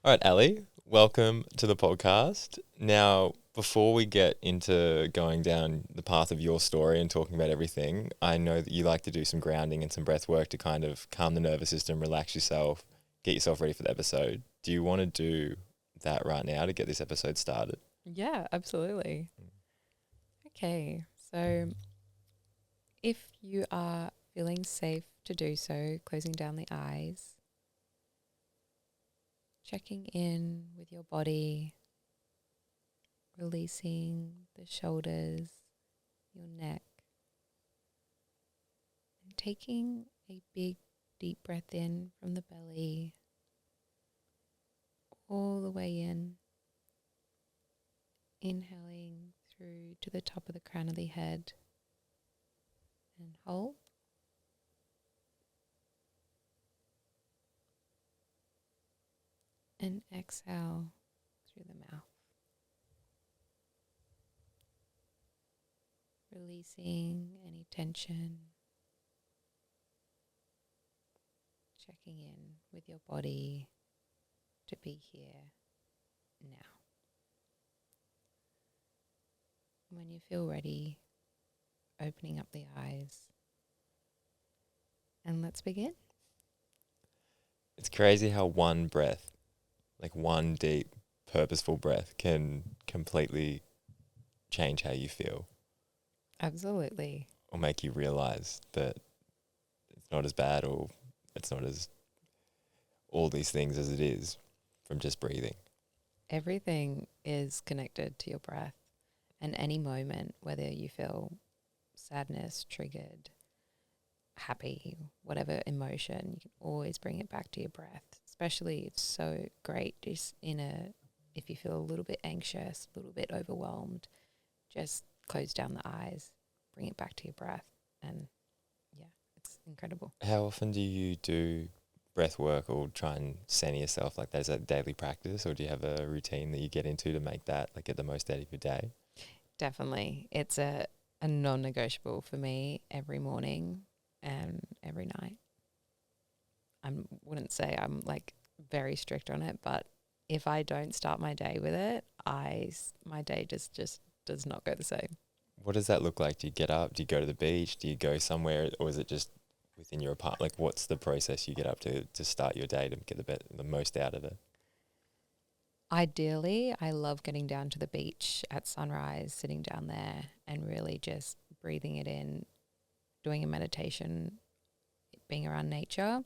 All right, Ali, welcome to the podcast. Now, before we get into going down the path of your story and talking about everything, I know that you like to do some grounding and some breath work to kind of calm the nervous system, relax yourself, get yourself ready for the episode. Do you want to do that right now to get this episode started? Yeah, absolutely. Okay, so if you are feeling safe to do so, closing down the eyes, checking in with your body, releasing the shoulders, your neck, and taking a big, deep breath in from the belly all the way in, inhaling through to the top of the crown of the head and hold. And exhale through the mouth, releasing any tension, checking in with your body to be here now. When you feel ready, opening up the eyes, and let's begin. It's crazy how one breath, like one deep, purposeful breath, can completely change how you feel Absolutely. or make you realize that it's not as bad or it's not as all these things as it is from just breathing. Everything is connected to your breath, and any moment, whether you feel sadness, triggered, happy, whatever emotion, you can always bring it back to your breath. Especially, it's so great just if you feel a little bit anxious, a little bit overwhelmed, just close down the eyes, bring it back to your breath, and yeah, it's incredible. How often do you do breath work or try and center yourself like that? Is that daily practice or do you have a routine that you get into to make that like get the most out of your day? Definitely. It's a non-negotiable for me every morning and every night. I wouldn't say I'm like very strict on it, but if I don't start my day with it, my day just does not go the same. What does that look like? Do you get up? Do you go to the beach? Do you go somewhere or is it just within your apartment? Like what's the process you get up to start your day to get the most out of it? Ideally, I love getting down to the beach at sunrise, sitting down there and really just breathing it in, doing a meditation, being around nature.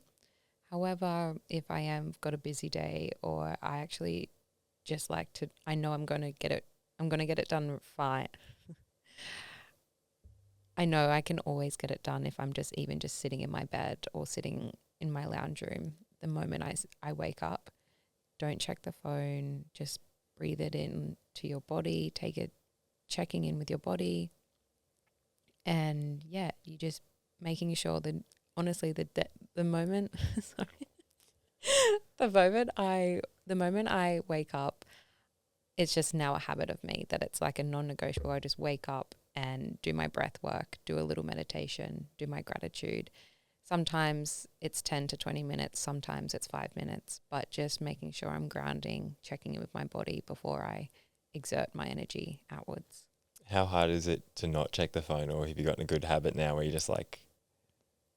However, if I am got a busy day or I actually just like to, I know I'm going to get it done fine. I know I can always get it done if I'm just even just sitting in my bed or sitting in my lounge room. The moment I wake up, don't check the phone, just breathe it in to your body, checking in with your body. And yeah, you just making sure that honestly, the moment, sorry, the moment I wake up, it's just now a habit of me that it's like a non-negotiable. I just wake up and do my breath work, do a little meditation, do my gratitude. Sometimes it's 10 to 20 minutes, sometimes it's 5 minutes, but just making sure I'm grounding, checking in with my body before I exert my energy outwards. How hard is it to not check the phone or have you gotten a good habit now where you're just like,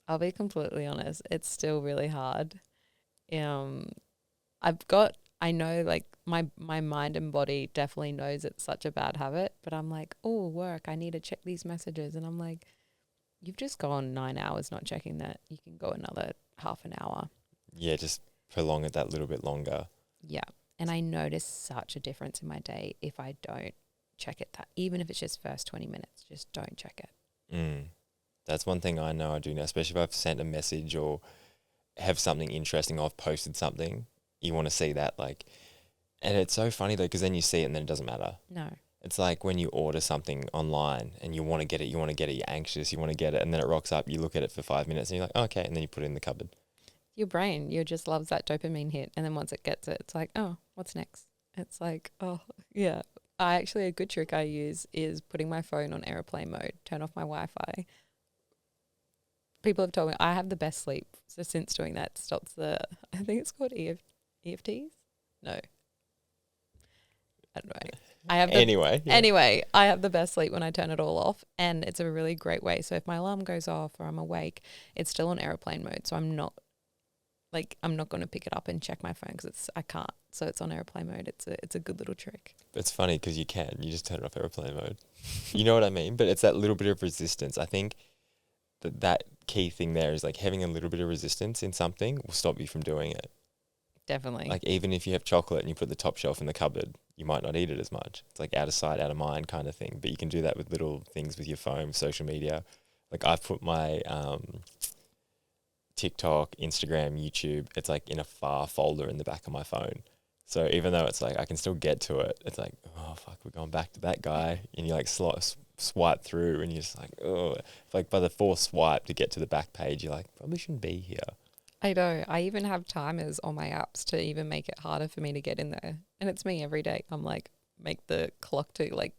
I'll be completely honest, it's still really hard. Um, I know like my mind and body definitely knows it's such a bad habit, but I'm like, oh, work, I need to check these messages. And I'm like, you've just gone 9 hours not checking that. You can go another half an hour. yeah, just prolong it that little bit longer? Yeah. And I notice such a difference in my day if I don't check it that, even if it's just first 20 minutes, just don't check it. Mm. That's one thing I know I do now, especially if I've sent a message or have something interesting or I've posted something, you want to see that like, and it's so funny though, because then you see it and then it doesn't matter. No. It's like when you order something online and you want to get it, you're anxious, you want to get it, and then it rocks up, you look at it for 5 minutes and you're like, oh, okay, and then you put it in the cupboard. Your brain, you just loves that dopamine hit. And then once it gets it, it's like, oh, what's next? It's like, oh, yeah. A good trick I use is putting my phone on airplane mode, turn off my Wi-Fi. People have told me I have the best sleep. So since doing that, stops I think it's called EFTs. No. Anyway, I have the Anyway, yeah. Anyway, I have the best sleep when I turn it all off, and it's a really great way. So if my alarm goes off or I'm awake, it's still on airplane mode. So I'm not going to pick it up and check my phone because I can't. So it's on airplane mode. It's a good little trick. It's funny because you just turn it off airplane mode. You know what I mean? But it's that little bit of resistance. I think that key thing there is like having a little bit of resistance in something will stop you from doing it. Definitely. Like even if you have chocolate and you put the top shelf in the cupboard, you might not eat it as much. It's like out of sight, out of mind kind of thing. But you can do that with little things with your phone, social media. Like I've put my TikTok, Instagram, YouTube, it's like in a far folder in the back of my phone. So even though it's like I can still get to it, it's like, oh fuck, we're going back to that guy. And you like swipe through and you're just like, oh, like by the fourth swipe to get to the back page, you're like, probably shouldn't be here. I know. I even have timers on my apps to even make it harder for me to get in there. And it's me every day. I'm like, make the clock to like,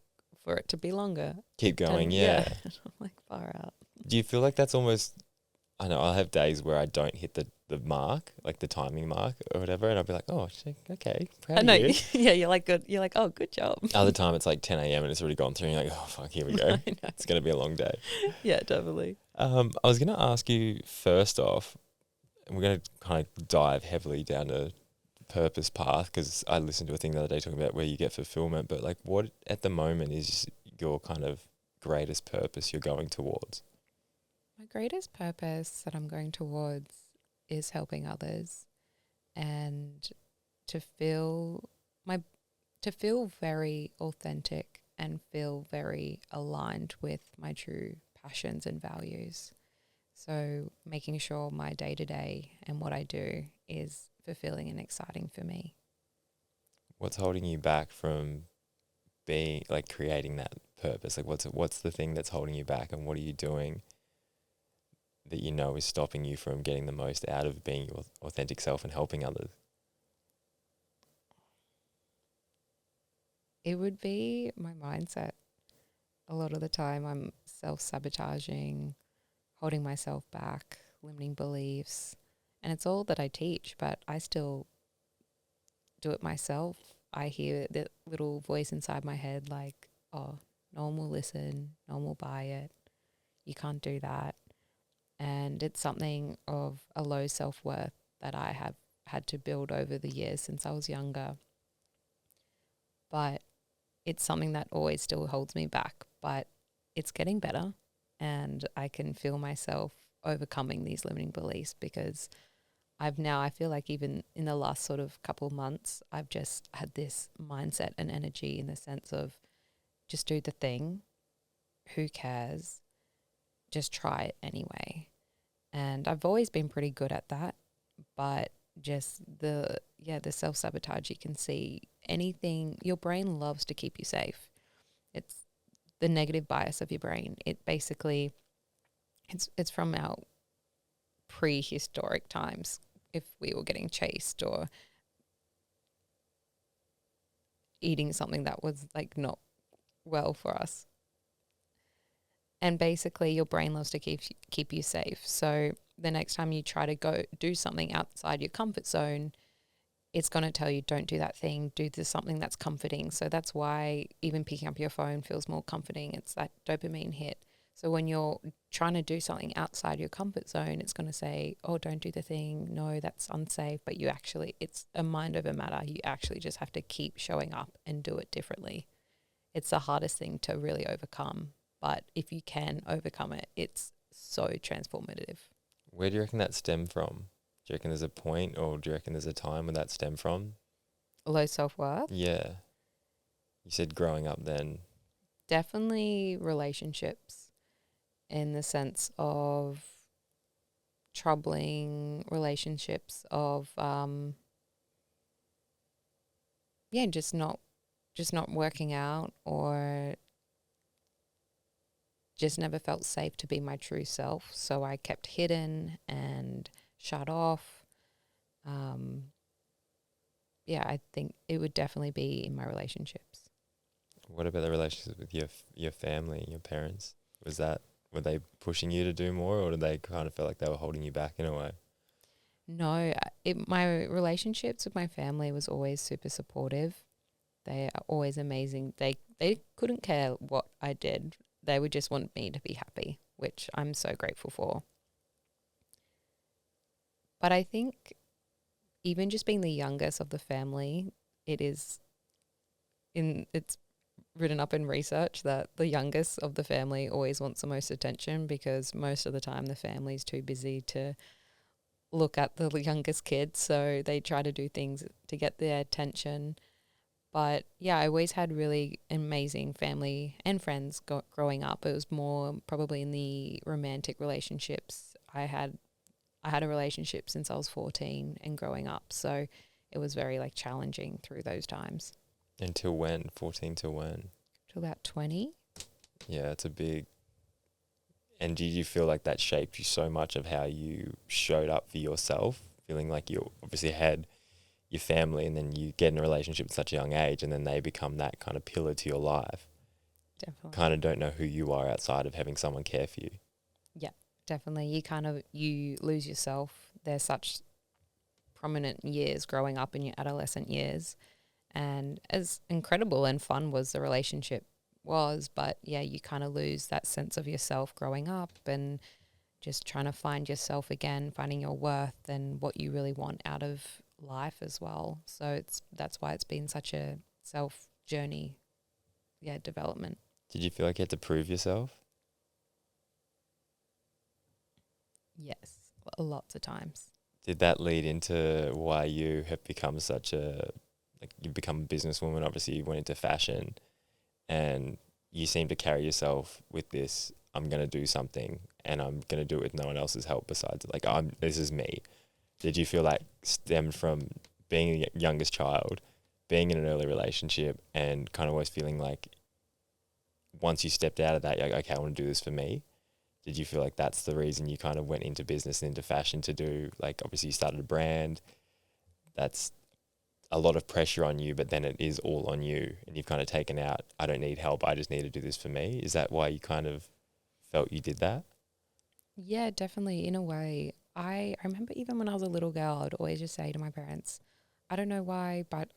for it to be longer. Keep going, And yeah. I'm like, far out. Do you feel like that's almost, I know I'll have days where I don't hit the mark, like the timing mark or whatever, and I'll be like, oh, okay, proud of you. Yeah, you're like, good. You're like, oh, good job. Other time it's like 10 a.m. and it's already gone through and you're like, oh, fuck, here we go. It's going to be a long day. Yeah, definitely. I was going to ask you first off, and we're going to kind of dive heavily down the purpose path because I listened to a thing the other day talking about where you get fulfillment, but like what at the moment is your kind of greatest purpose you're going towards? My greatest purpose that I'm going towards is helping others and to feel very authentic and feel very aligned with my true passions and values. So making sure my day-to-day and what I do is fulfilling and exciting for me. What's holding you back from being like creating that purpose? Like what's the thing that's holding you back, and what are you doing that you know is stopping you from getting the most out of being your authentic self and helping others? It would be my mindset. A lot of the time I'm self-sabotaging, holding myself back, limiting beliefs, and it's all that I teach, but I still do it myself. I hear the little voice inside my head like, oh, no one will listen, no one will buy it, you can't do that. And it's something of a low self-worth that I have had to build over the years since I was younger. But it's something that always still holds me back, but it's getting better. And I can feel myself overcoming these limiting beliefs because I feel like even in the last sort of couple of months, I've just had this mindset and energy in the sense of just do the thing. Who cares? Just try it anyway. And I've always been pretty good at that, but just the self-sabotage, you can see anything. Your brain loves to keep you safe. It's the negative bias of your brain. It basically, it's from our prehistoric times. If we were getting chased or eating something that was like not well for us. And basically your brain loves to keep you safe. So the next time you try to go do something outside your comfort zone, it's going to tell you, don't do that thing, do this something that's comforting. So that's why even picking up your phone feels more comforting. It's that dopamine hit. So when you're trying to do something outside your comfort zone, it's going to say, oh, don't do the thing. No, that's unsafe. But it's a mind over matter. You actually just have to keep showing up and do it differently. It's the hardest thing to really overcome. But if you can overcome it, it's so transformative. Where do you reckon that stemmed from? Do you reckon there's a point, or do you reckon there's a time when that stemmed from? Low self-worth? Yeah. You said growing up then. Definitely relationships, in the sense of troubling relationships of just not working out, or just never felt safe to be my true self. So I kept hidden and shut off. I think it would definitely be in my relationships. What about the relationship with your family, your parents? Were they pushing you to do more, or did they kind of feel like they were holding you back in a way? No, my relationships with my family was always super supportive. They are always amazing. They couldn't care what I did. They would just want me to be happy, which I'm so grateful for. But I think even just being the youngest of the family, it's written up in research that the youngest of the family always wants the most attention, because most of the time the family's too busy to look at the youngest kids, so they try to do things to get their attention. But yeah, I always had really amazing family and friends growing up. It was more probably in the romantic relationships. I had a relationship since I was 14 and growing up, so it was very like challenging through those times. Until when? 14 to when? To about 20. Yeah, it's a big. And did you feel like that shaped you so much of how you showed up for yourself? Feeling like you obviously had your family, and then you get in a relationship at such a young age, and then they become that kind of pillar to your life. Definitely. Kind of don't know who you are outside of having someone care for you. Yeah, definitely. You lose yourself. There's such prominent years growing up in your adolescent years, and as incredible and fun was the relationship was, but yeah, you kind of lose that sense of yourself growing up and just trying to find yourself again, finding your worth and what you really want out of life as well. So that's why it's been such a self journey, development. Did you feel like you had to prove yourself? Yes, lots of times. Did that lead into why you have become you've become a businesswoman? Obviously, you went into fashion, and you seem to carry yourself with this, I'm going to do something, and I'm going to do it with no one else's help besides, this is me. Did you feel like stemmed from being a youngest child, being in an early relationship, and kind of always feeling like once you stepped out of that, you're like, okay, I want to do this for me? Did you feel like that's the reason you kind of went into business and into fashion to do, like, obviously you started a brand, that's a lot of pressure on you, but then it is all on you, and you've kind of taken out, I don't need help, I just need to do this for me. Is that why you kind of felt you did that? Yeah, definitely. In a way, I remember even when I was a little girl, I'd always just say to my parents, I don't know why, but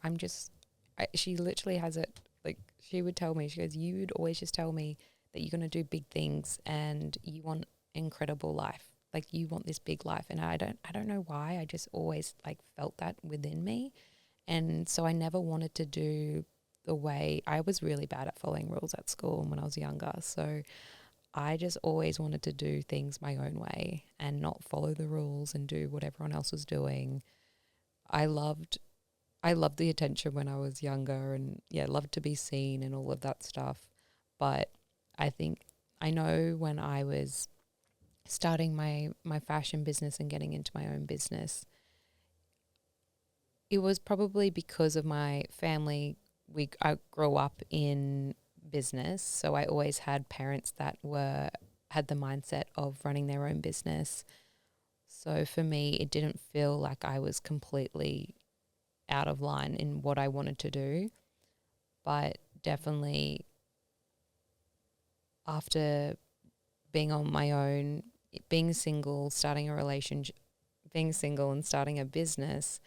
she literally has it, like, she would tell me, she goes, you would always just tell me that you're going to do big things and you want incredible life. Like, you want this big life. And I don't know why. I just always like felt that within me. And so I never wanted to do the way I was really bad at following rules at school when I was younger. So I just always wanted to do things my own way and not follow the rules and do what everyone else was doing. I loved the attention when I was younger, and loved to be seen and all of that stuff. But I know when I was starting my fashion business and getting into my own business, it was probably because of my family. I grew up in business, so I always had parents that had the mindset of running their own business. So for me, it didn't feel like I was completely out of line in what I wanted to do. But definitely after being on my own, being single, starting a relationship, being single and starting a business,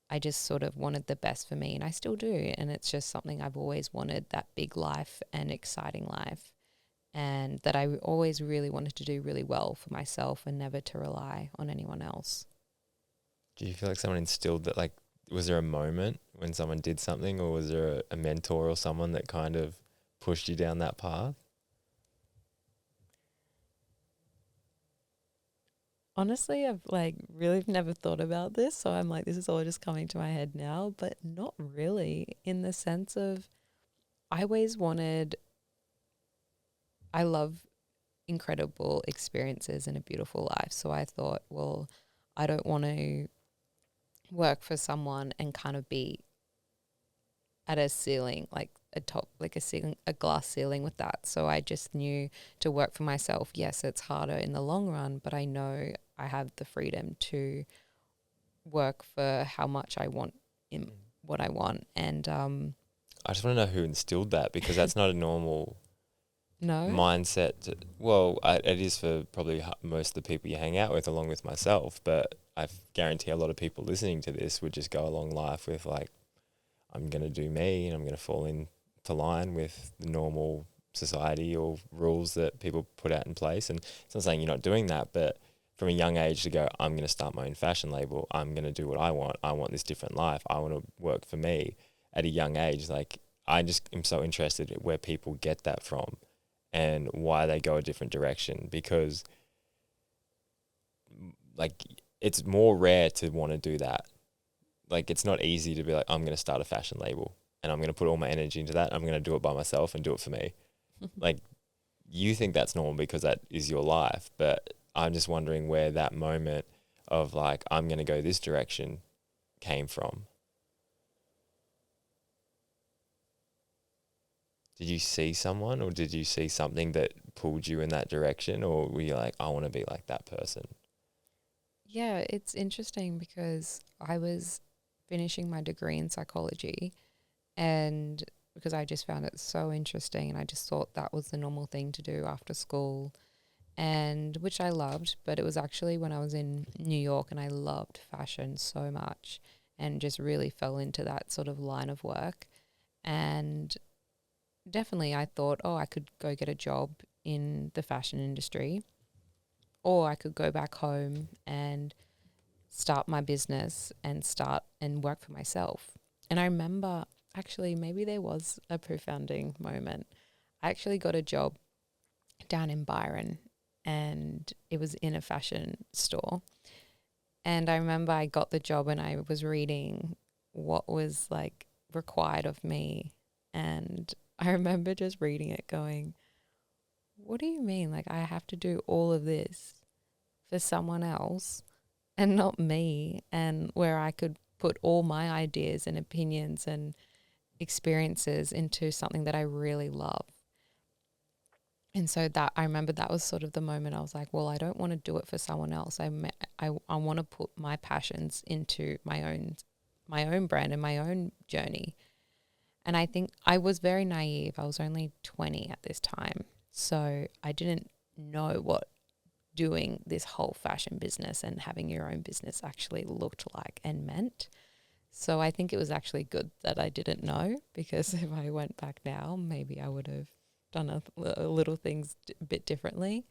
I just sort of wanted the best for me, and I still do. And it's just something I've always wanted, that big life and exciting life, and that I always really wanted to do really well for myself and never to rely on anyone else. Do you feel like someone instilled that, like, was there a moment when someone did something, or was there a mentor or someone that kind of pushed you down that path? Honestly, I've like really never thought about this, so I'm like, this is all just coming to my head now, but not really, in the sense of I love incredible experiences and a beautiful life. So I thought, well, I don't want to work for someone and kind of be at a ceiling, like a top, like a glass ceiling with that. So I just knew to work for myself. Yes, it's harder in the long run, but I know I have the freedom to work for how much I want in what I want. And I just want to know who instilled that, because that's not a normal No? mindset. Well, it is for probably most of the people you hang out with, along with myself. But I guarantee a lot of people listening to this would just go along life with like, I'm gonna do me, and I'm gonna fall into line with the normal society or rules that people put out in place. And it's not saying you're not doing that, but from a young age to go, I'm gonna start my own fashion label. I'm gonna do what I want. I want this different life. I want to work for me at a young age. Like I just am so interested in where people get that from and why they go a different direction, because like it's more rare to want to do that. Like it's not easy to be like, I'm going to start a fashion label and I'm going to put all my energy into that. I'm going to do it by myself and do it for me. Like you think that's normal because that is your life, but I'm just wondering where that moment of like, I'm going to go this direction came from. Did you see someone, or did you see something that pulled you in that direction, or were you like, I want to be like that person? Yeah, it's interesting because I was finishing my degree in psychology, and because I just found it so interesting and I just thought that was the normal thing to do after school, and which I loved. But it was actually when I was in New York and I loved fashion so much and just really fell into that sort of line of work. And definitely I thought, oh, I could go get a job in the fashion industry, or I could go back home and start my business and start and work for myself. And I remember actually maybe there was a profounding moment. I actually got a job down in Byron, and it was in a fashion store. And I remember I got the job and I was reading what was like required of me. And I remember just reading it going, what do you mean? Like, I have to do all of this for someone else and not me, and where I could put all my ideas and opinions and experiences into something that I really love. And so that I remember that was sort of the moment I was like, well, I don't want to do it for someone else. I want to put my passions into my own brand and my own journey. And I think I was very naive. I was only 20 at this time. So I didn't know what doing this whole fashion business and having your own business actually looked like and meant. So I think it was actually good that I didn't know, because if I went back now, maybe I would have done a little things a bit differently.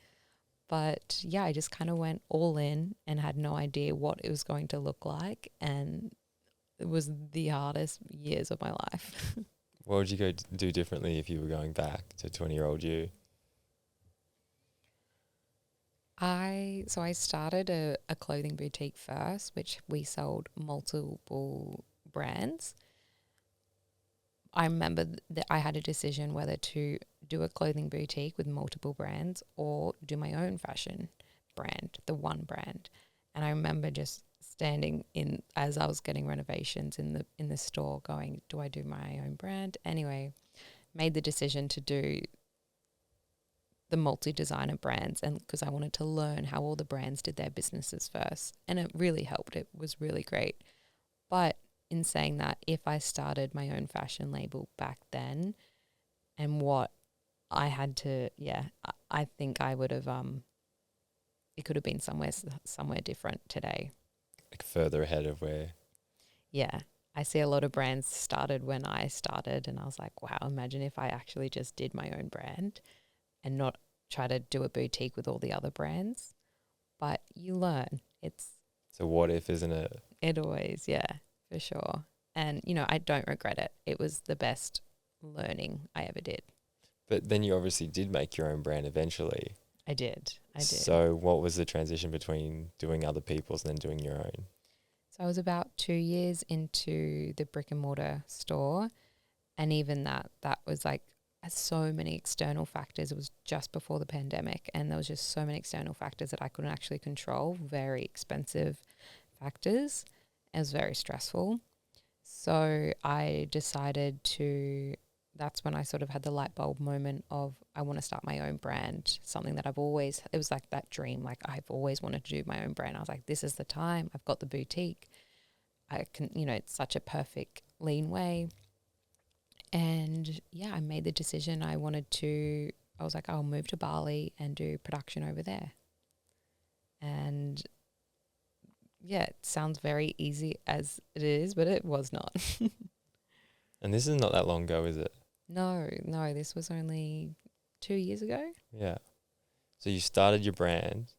But yeah, I just kind of went all in and had no idea what it was going to look like. And it was the hardest years of my life. What would you go do differently if you were going back to 20-year-old you? I started a clothing boutique first, which we sold multiple brands. I remember that I had a decision whether to do a clothing boutique with multiple brands or do my own fashion brand, the one brand. And I remember just standing in as I was getting renovations in the store going, do I do my own brand? Anyway, made the decision to do the multi-designer brands, and because I wanted to learn how all the brands did their businesses first. And it really helped. It was really great. But in saying that, if I started my own fashion label back then and what I had to, I think I would have, it could have been somewhere different today. Like further ahead of where? Yeah. I see a lot of brands started when I started, and I was like, wow, imagine if I actually just did my own brand and not try to do a boutique with all the other brands. But you learn. So what if, isn't it? It always, yeah, for sure. And, I don't regret it. It was the best learning I ever did. But then you obviously did make your own brand eventually. I did. So what was the transition between doing other people's and then doing your own? So I was about 2 years into the brick and mortar store. And even that was like so many external factors. It was just before the pandemic, and there was just so many external factors that I couldn't actually control, very expensive factors. It was very stressful. So I decided that's when I sort of had the light bulb moment of, I want to start my own brand, something that it was like that dream, like I've always wanted to do my own brand. I was like, this is the time. I've got the boutique. I can, it's such a perfect lean way. And yeah, I made the decision. I wanted to I was like, I'll move to Bali and do production over there. And yeah, it sounds very easy as it is, but it was not. And this is not that long ago, is it? No, this was only 2 years ago. Yeah. So you started your brand,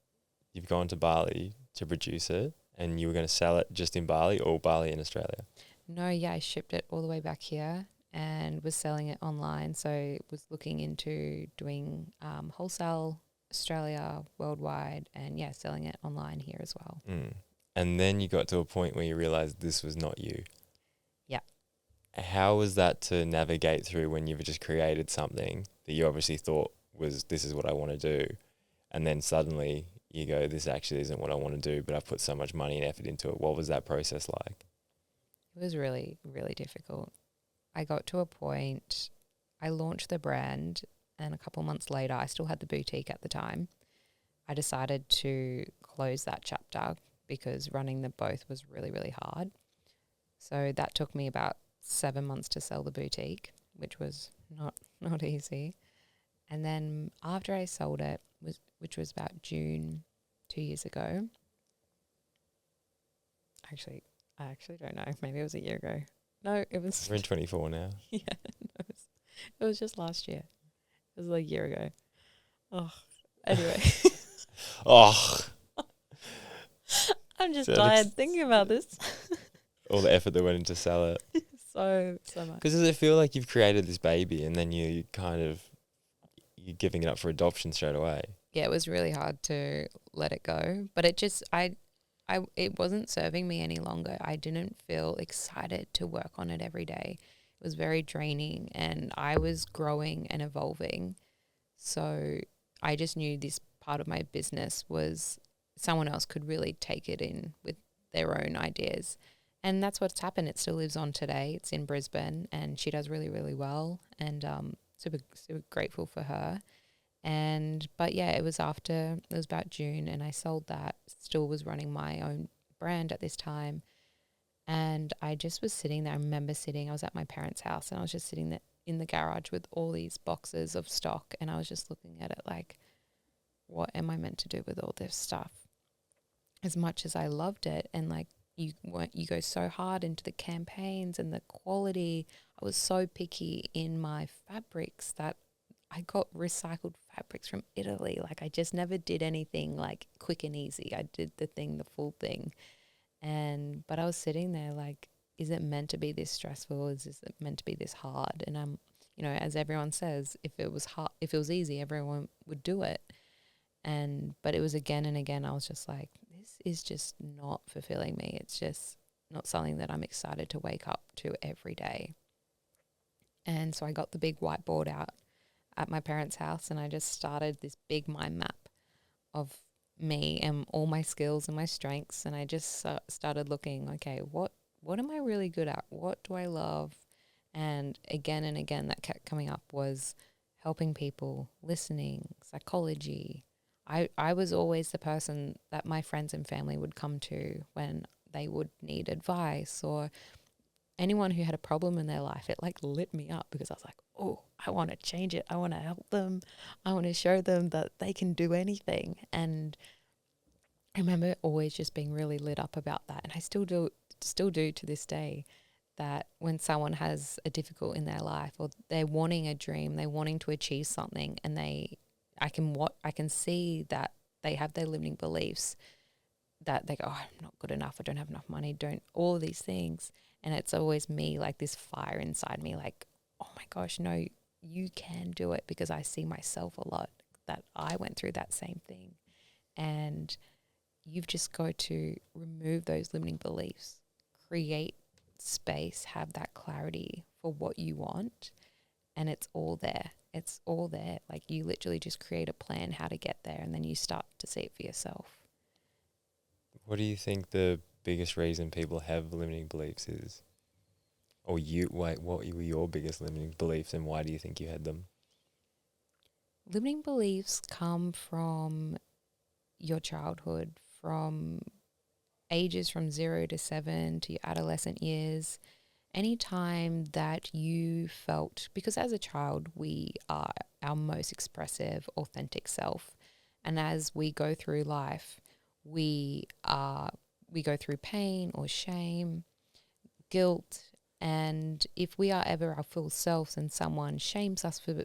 you've gone to Bali to produce it, and you were going to sell it just in Bali or Bali in Australia? No, yeah, I shipped it all the way back here and was selling it online. So was looking into doing wholesale Australia, worldwide, and yeah, selling it online here as well. Mm. And then you got to a point where you realized this was not you. Yeah. How was that to navigate through when you've just created something that you obviously thought this is what I want to do, and then suddenly you go, this actually isn't what I want to do, but I've put so much money and effort into it. What was that process like? It was really, really difficult. I got to a point, I launched the brand, and a couple months later, I still had the boutique at the time. I decided to close that chapter because running them both was really, really hard. So that took me about 7 months to sell the boutique, which was not easy. And then after I sold it, which was about June 2 years ago. I actually don't know. Maybe it was a year ago. No, it was. We're in 24 now. Yeah, no, it was just last year. It was like a year ago. Oh, anyway. Oh, I'm just So tired it's- thinking about this. all the effort that went into sell it. so much. Because does it feel like you've created this baby and then you're giving it up for adoption straight away? Yeah, it was really hard to let it go, but it just it wasn't serving me any longer. I didn't feel excited to work on it every day. It was very draining, and I was growing and evolving. So I just knew this part of my business was someone else could really take it in with their own ideas. And that's what's happened. It still lives on today. It's in Brisbane, and she does really, really well, and super, super grateful for her. But yeah, it was about June, and I sold that. Still was running my own brand at this time. And I just was sitting there. I was at my parents' house, and I was just sitting there in the garage with all these boxes of stock. And I was just looking at it like, what am I meant to do with all this stuff? As much as I loved it, and like you go so hard into the campaigns and the quality. I was so picky in my fabrics that I got recycled fabrics from Italy. Like I just never did anything like quick and easy. I did the full thing. But I was sitting there like, is it meant to be this stressful? Is it meant to be this hard? And as everyone says, if it was hard, if it was easy, everyone would do it. But it was again and again, I was just like, this is just not fulfilling me. It's just not something that I'm excited to wake up to every day. And so I got the big whiteboard out at my parents' house, and I just started this big mind map of me and all my skills and my strengths. And I just started looking, okay, what am I really good at? What do I love? And again that kept coming up was helping people, listening, psychology. I was always the person that my friends and family would come to when they would need advice, or anyone who had a problem in their life. It like lit me up because I was like, oh, I want to change it. I want to help them. I want to show them that they can do anything. And I remember always just being really lit up about that. And I still do to this day, that when someone has a difficult in their life, or they're wanting a dream, they're wanting to achieve something, and I can see that they have their limiting beliefs, that they go, oh, I'm not good enough, I don't have enough money, all these things. And it's always me, like this fire inside me, like, oh my gosh, no, you can do it, because I see myself a lot that I went through that same thing. And you've just got to remove those limiting beliefs, create space, have that clarity for what you want, and it's all there. It's all there. Like you literally just create a plan how to get there, and then you start to see it for yourself. What do you think the biggest reason people have limiting beliefs is? Or what were your biggest limiting beliefs, and why do you think you had them? Limiting beliefs come from your childhood, from ages from 0 to 7 to your adolescent years. any time that you felt, because as a child, we are our most expressive, authentic self. And as we go through life, we go through pain or shame, guilt, and if we are ever our full selves and someone shames us for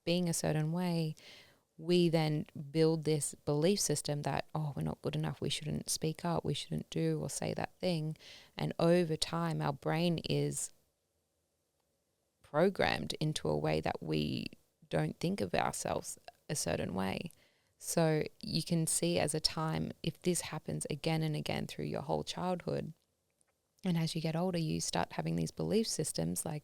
being a certain way, we then build this belief system that, oh, we're not good enough, we shouldn't speak up, we shouldn't do or say that thing. And over time, our brain is programmed into a way that we don't think of ourselves a certain way. So you can see as a time, if this happens again and again through your whole childhood, and as you get older, you start having these belief systems like,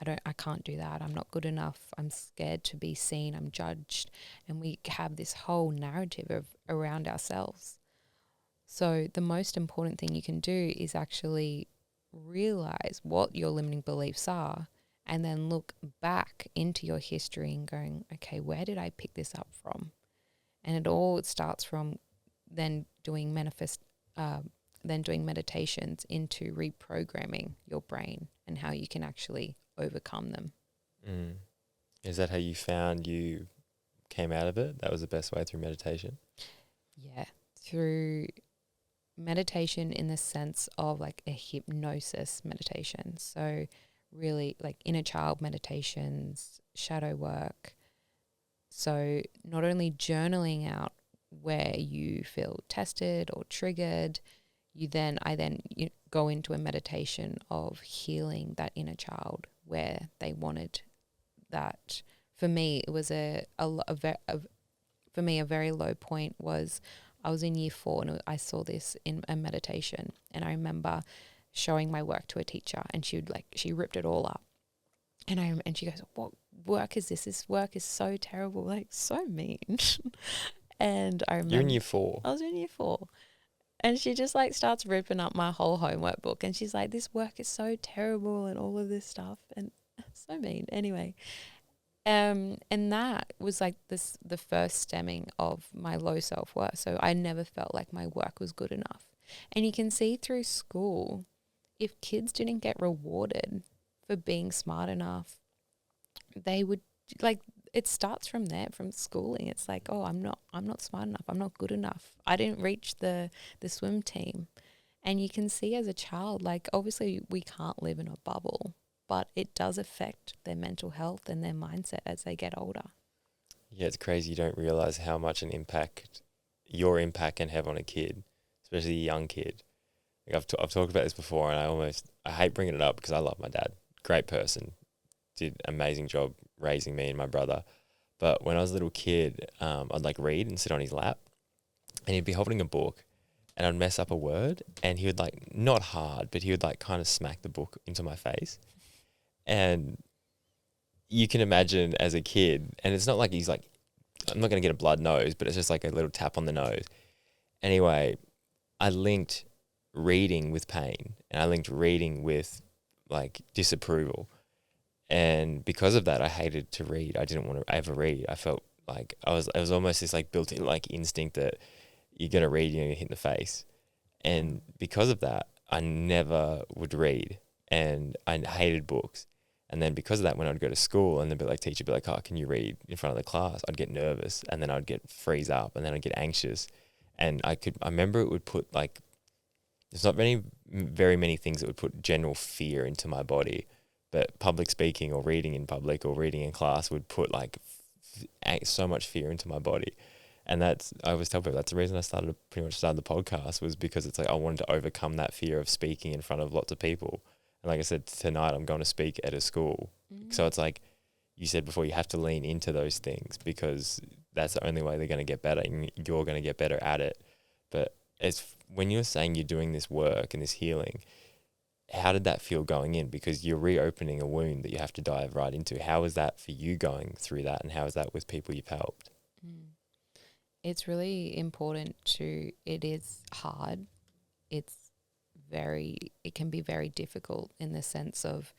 I can't do that. I'm not good enough. I'm scared to be seen. I'm judged. And we have this whole narrative around ourselves. So the most important thing you can do is actually realize what your limiting beliefs are and then look back into your history and going, okay, where did I pick this up from? And it starts from then doing meditations into reprogramming your brain and how you can actually overcome them. Mm. Is that how you found you came out of it? That was the best way, through meditation? Yeah, through meditation in the sense of like a hypnosis meditation. So really like inner child meditations, shadow work. So not only journaling out where you feel tested or triggered, I then go into a meditation of healing that inner child where they wanted that. For me, it was a very low point was I was in year 4 and I saw this in a meditation, and I remember showing my work to a teacher, and she ripped it all up, and she goes, "What work is this? This work is so terrible, like so mean." And I remember You're in year 4. I was in year 4. And she just like starts ripping up my whole homework book, and she's like, "This work is so terrible," and all of this stuff, and so mean. Anyway, and that was like the first stemming of my low self-worth. So I never felt like my work was good enough. And you can see through school, if kids didn't get rewarded for being smart enough, they would like, it starts from there, from schooling. It's like, oh, I'm not smart enough. I'm not good enough. I didn't reach the swim team. And you can see as a child, like obviously we can't live in a bubble, but it does affect their mental health and their mindset as they get older. Yeah, it's crazy. You don't realize how much your impact can have on a kid, especially a young kid. Like I've talked about this before, and I hate bringing it up because I love my dad. Great person, did an amazing job raising me and my brother. But when I was a little kid, I'd like read and sit on his lap, and he'd be holding a book, and I'd mess up a word, and he would like, not hard, but he would like kind of smack the book into my face. And you can imagine as a kid, and it's not like he's like, I'm not going to get a blood nose, but it's just like a little tap on the nose. Anyway, I linked reading with pain, and I linked reading with like disapproval. And because of that, I hated to read. I didn't want to ever read. I felt like it was almost this like built-in like instinct that you're going to read, you're going to hit in the face. And because of that, I never would read, and I hated books. And then because of that, when I'd go to school and the teacher would be like, "Oh, can you read in front of the class?" I'd get nervous, and then I'd freeze up, and then I'd get anxious. And I remember it would put like, there's not very many things that would put general fear into my body, but public speaking or reading in public or reading in class would put like so much fear into my body. And I always tell people that's the reason I pretty much started the podcast, was because it's like I wanted to overcome that fear of speaking in front of lots of people. And like I said, tonight I'm going to speak at a school. Mm-hmm. So it's like you said before, you have to lean into those things because that's the only way they're going to get better, and you're going to get better at it. But when you're saying you're doing this work and this healing, how did that feel going in? Because you're reopening a wound that you have to dive right into. How was that for you going through that, and how is that with people you've helped? It's really important it is hard. It can be very difficult in the sense of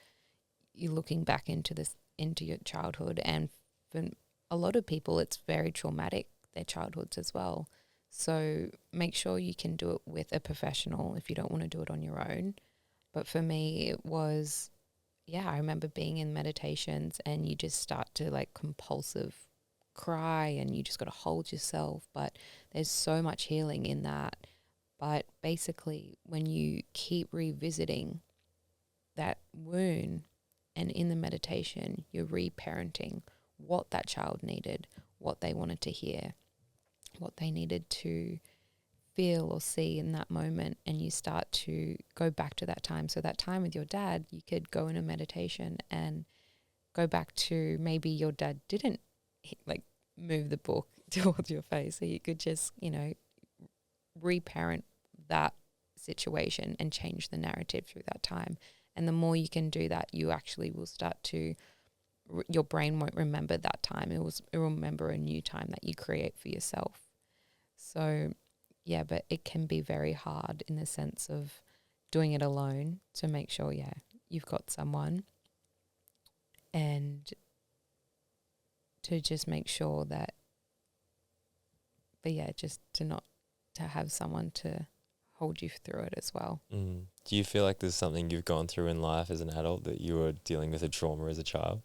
you looking back into your childhood, and for a lot of people it's very traumatic, their childhoods as well. So make sure you can do it with a professional if you don't want to do it on your own. But for me, it was, yeah, I remember being in meditations and you just start to like compulsive cry and you just got to hold yourself. But there's so much healing in that. But basically, when you keep revisiting that wound and in the meditation, you're reparenting what that child needed, what they wanted to hear, what they needed to feel or see in that moment, and you start to go back to that time. So that time with your dad, you could go in a meditation and go back to maybe your dad didn't like move the book towards your face. So you could just, reparent that situation and change the narrative through that time. And the more you can do that, you actually will start to, your brain won't remember that time. It will remember a new time that you create for yourself. So, yeah, but it can be very hard in the sense of doing it alone to make sure, you've got someone, and to just make sure that, just to have someone to hold you through it as well. Do you feel like there's something you've gone through in life as an adult that you were dealing with a trauma as a child?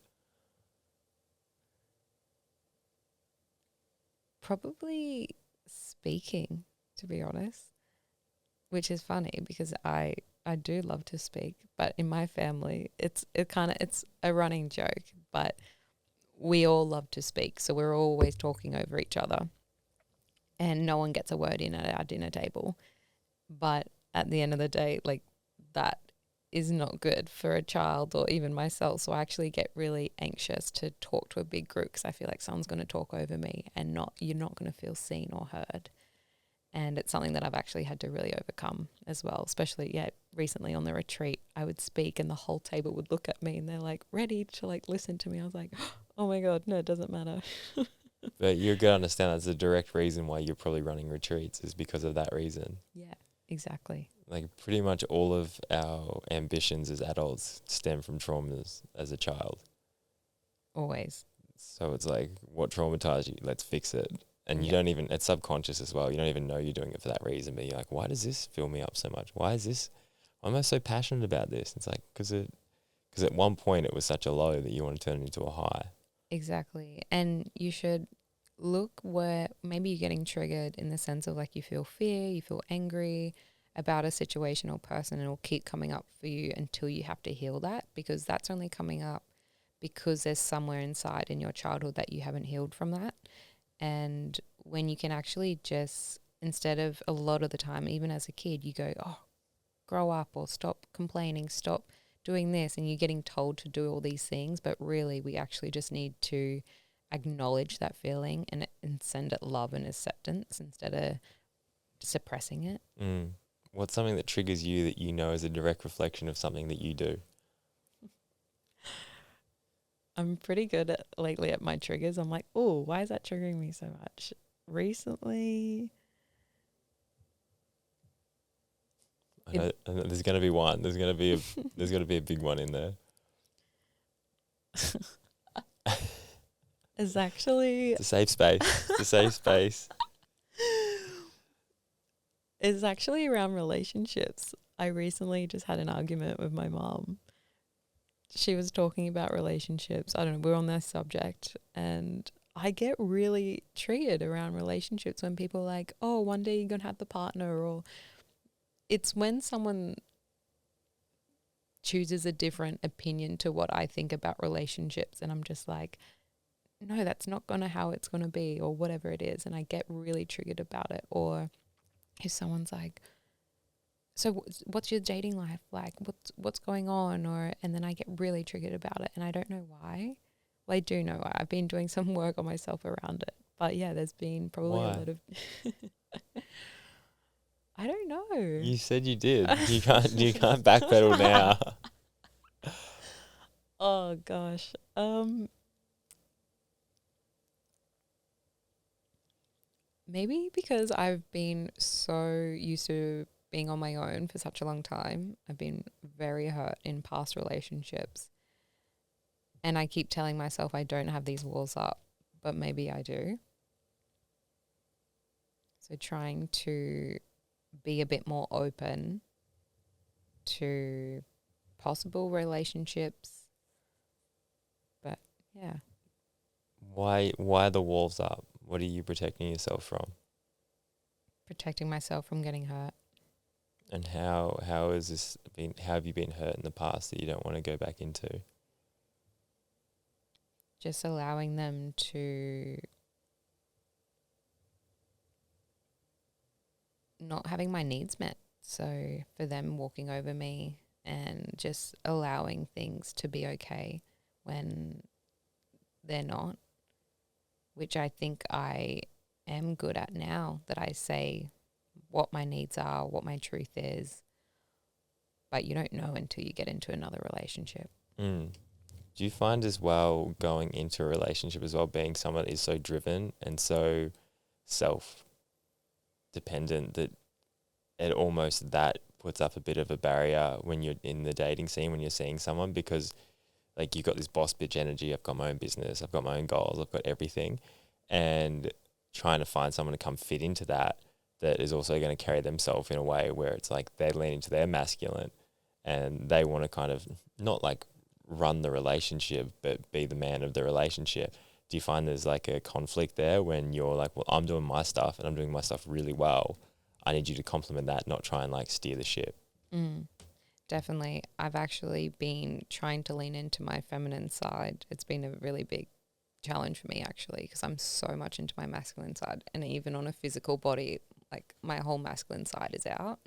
Probably speaking, to be honest, which is funny because I do love to speak, but in my family it's a running joke, but we all love to speak, so we're always talking over each other and no one gets a word in at our dinner table. But at the end of the day, like, that is not good for a child or even myself. So I actually get really anxious to talk to a big group because I feel like someone's going to talk over me and you're not going to feel seen or heard. And it's something that I've actually had to really overcome as well, especially, recently on the retreat, I would speak and the whole table would look at me and they're like ready to like listen to me. I was like, oh my God, no, it doesn't matter. But you're going to understand that's a direct reason why you're probably running retreats is because of that reason. Yeah, exactly. Like pretty much all of our ambitions as adults stem from traumas as a child. Always. So it's like, what traumatized you? Let's fix it. And you don't even, it's subconscious as well. You don't even know you're doing it for that reason, but you're like, why does this fill me up so much? Why am I so passionate about this? It's like, because at one point it was such a low that you want to turn it into a high. Exactly. And you should look where maybe you're getting triggered in the sense of like you feel fear, you feel angry about a situation or person, and it'll keep coming up for you until you have to heal that, because that's only coming up because there's somewhere inside in your childhood that you haven't healed from that. And when you can actually just, instead of a lot of the time, even as a kid, you go, oh, grow up or stop complaining, stop doing this, and you're getting told to do all these things, but really we actually just need to acknowledge that feeling and send it love and acceptance instead of suppressing it. What's something that triggers you that you know is a direct reflection of something that you do? I'm pretty good lately at my triggers. I'm like, oh, why is that triggering me so much? Recently, I know there's going to be one. There's going to be a big one in there. it's actually It's a safe space. It's a safe space. It's actually around relationships. I recently just had an argument with my mom. She was talking about relationships. I don't know, we're on that subject, and I get really triggered around relationships when people are like, oh, one day you're going to have the partner, or it's when someone chooses a different opinion to what I think about relationships, and I'm just like, no, that's not going to how it's going to be, or whatever it is, and I get really triggered about it. Or if someone's like, so what's your dating life like? What's going on? And then I get really triggered about it, and I don't know why. Well, I do know why. I've been doing some work on myself around it. But yeah, there's been probably a lot of I don't know. You said you did. You can't backpedal now. Oh gosh. Maybe because I've been so used to being on my own for such a long time. I've been very hurt in past relationships. And I keep telling myself I don't have these walls up, but maybe I do. So trying to be a bit more open to possible relationships. But yeah, Why the walls up? What are you protecting yourself from? protecting myself from getting hurt. And how has this been? How have you been hurt in the past that you don't want to go back into? Just allowing them to not having my needs met. So for them walking over me and just allowing things to be okay when they're not, which I think I am good at now, that I say what my needs are, what my truth is, but you don't know until you get into another relationship. Mm. Do you find as well going into a relationship as well, being someone that is so driven and so self-dependent that it almost that puts up a bit of a barrier when you're in the dating scene, when you're seeing someone, because like you've got this boss bitch energy, I've got my own business, I've got my own goals, I've got everything, and trying to find someone to come fit into that is also going to carry themselves in a way where it's like they lean into their masculine and they want to kind of not like run the relationship but be the man of the relationship. Do you find there's like a conflict there when you're like, well, I'm doing my stuff and I'm doing my stuff really well, I need you to complement that, not try and like steer the ship? Definitely. I've actually been trying to lean into my feminine side. It's been a really big challenge for me actually, because I'm so much into my masculine side, and even on a physical body, like my whole masculine side is out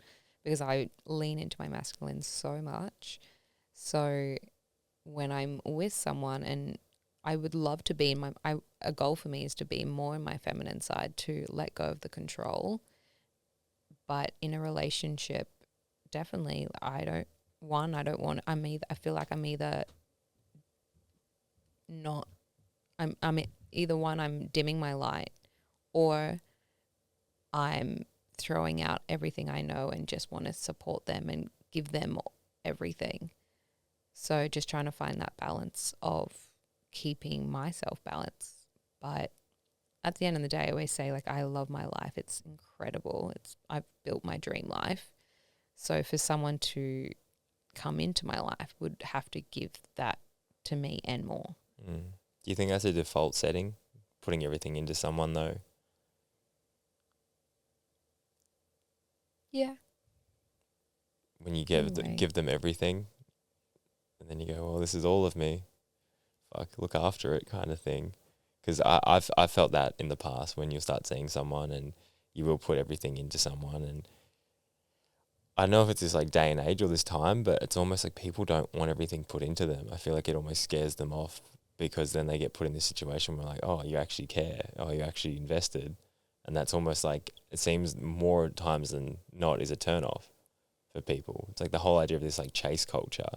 because I lean into my masculine so much. So when I'm with someone, and I would love to be in a goal for me is to be more in my feminine side, to let go of the control. But in a relationship, definitely I feel like I'm either not, either one, I'm dimming my light, or I'm throwing out everything I know and just want to support them and give them everything. So just trying to find that balance of keeping myself balanced. But at the end of the day, I always say, like, I love my life. It's incredible. I've built my dream life. So for someone to come into my life would have to give that to me and more. Do you think that's a default setting, putting everything into someone though? Yeah. When you give them everything, and then you go, well, this is all of me. Fuck, look after it, kind of thing. Because I've felt that in the past when you start seeing someone and you will put everything into someone, and I don't know if it's this like day and age or this time, but it's almost like people don't want everything put into them. I feel like it almost scares them off, because then they get put in this situation where like, oh, you actually care, oh, you actually invested, and that's almost like, it seems more times than not is a turn off for people. It's like the whole idea of this like chase culture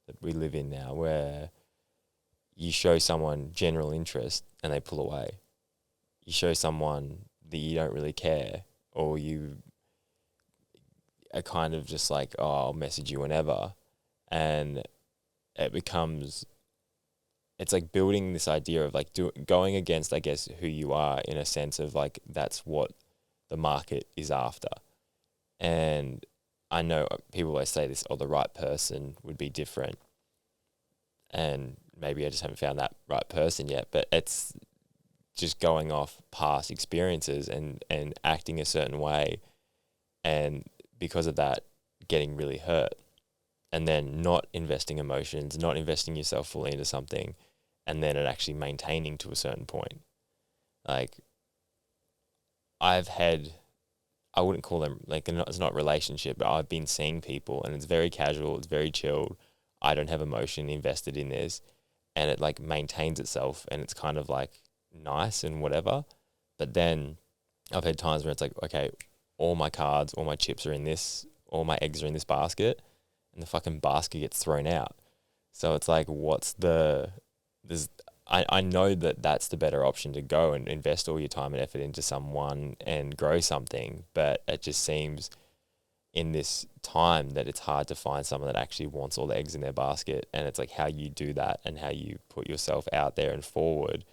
that we live in now, where you show someone general interest and they pull away. You show someone that you don't really care, or you are kind of just like, oh, I'll message you whenever. And it becomes, it's like building this idea of like going against, I guess, who you are, in a sense of like, that's what the market is after. And I know people always say this, oh, the right person would be different. And maybe I just haven't found that right person yet, but it's just going off past experiences and acting a certain way, and because of that getting really hurt, and then not investing emotions, not investing yourself fully into something, and then it actually maintaining to a certain point. Like, I've had, I wouldn't call them like, it's not relationship, but I've been seeing people and it's very casual, it's very chilled, I don't have emotion invested in this, and it like maintains itself and it's kind of like nice and whatever. But then I've had times where it's like, okay, all my cards, all my chips are in this, all my eggs are in this basket, and the fucking basket gets thrown out. So it's like, I know that that's the better option to go and invest all your time and effort into someone and grow something, but it just seems in this time that it's hard to find someone that actually wants all the eggs in their basket. And it's like how you do that and how you put yourself out there and forward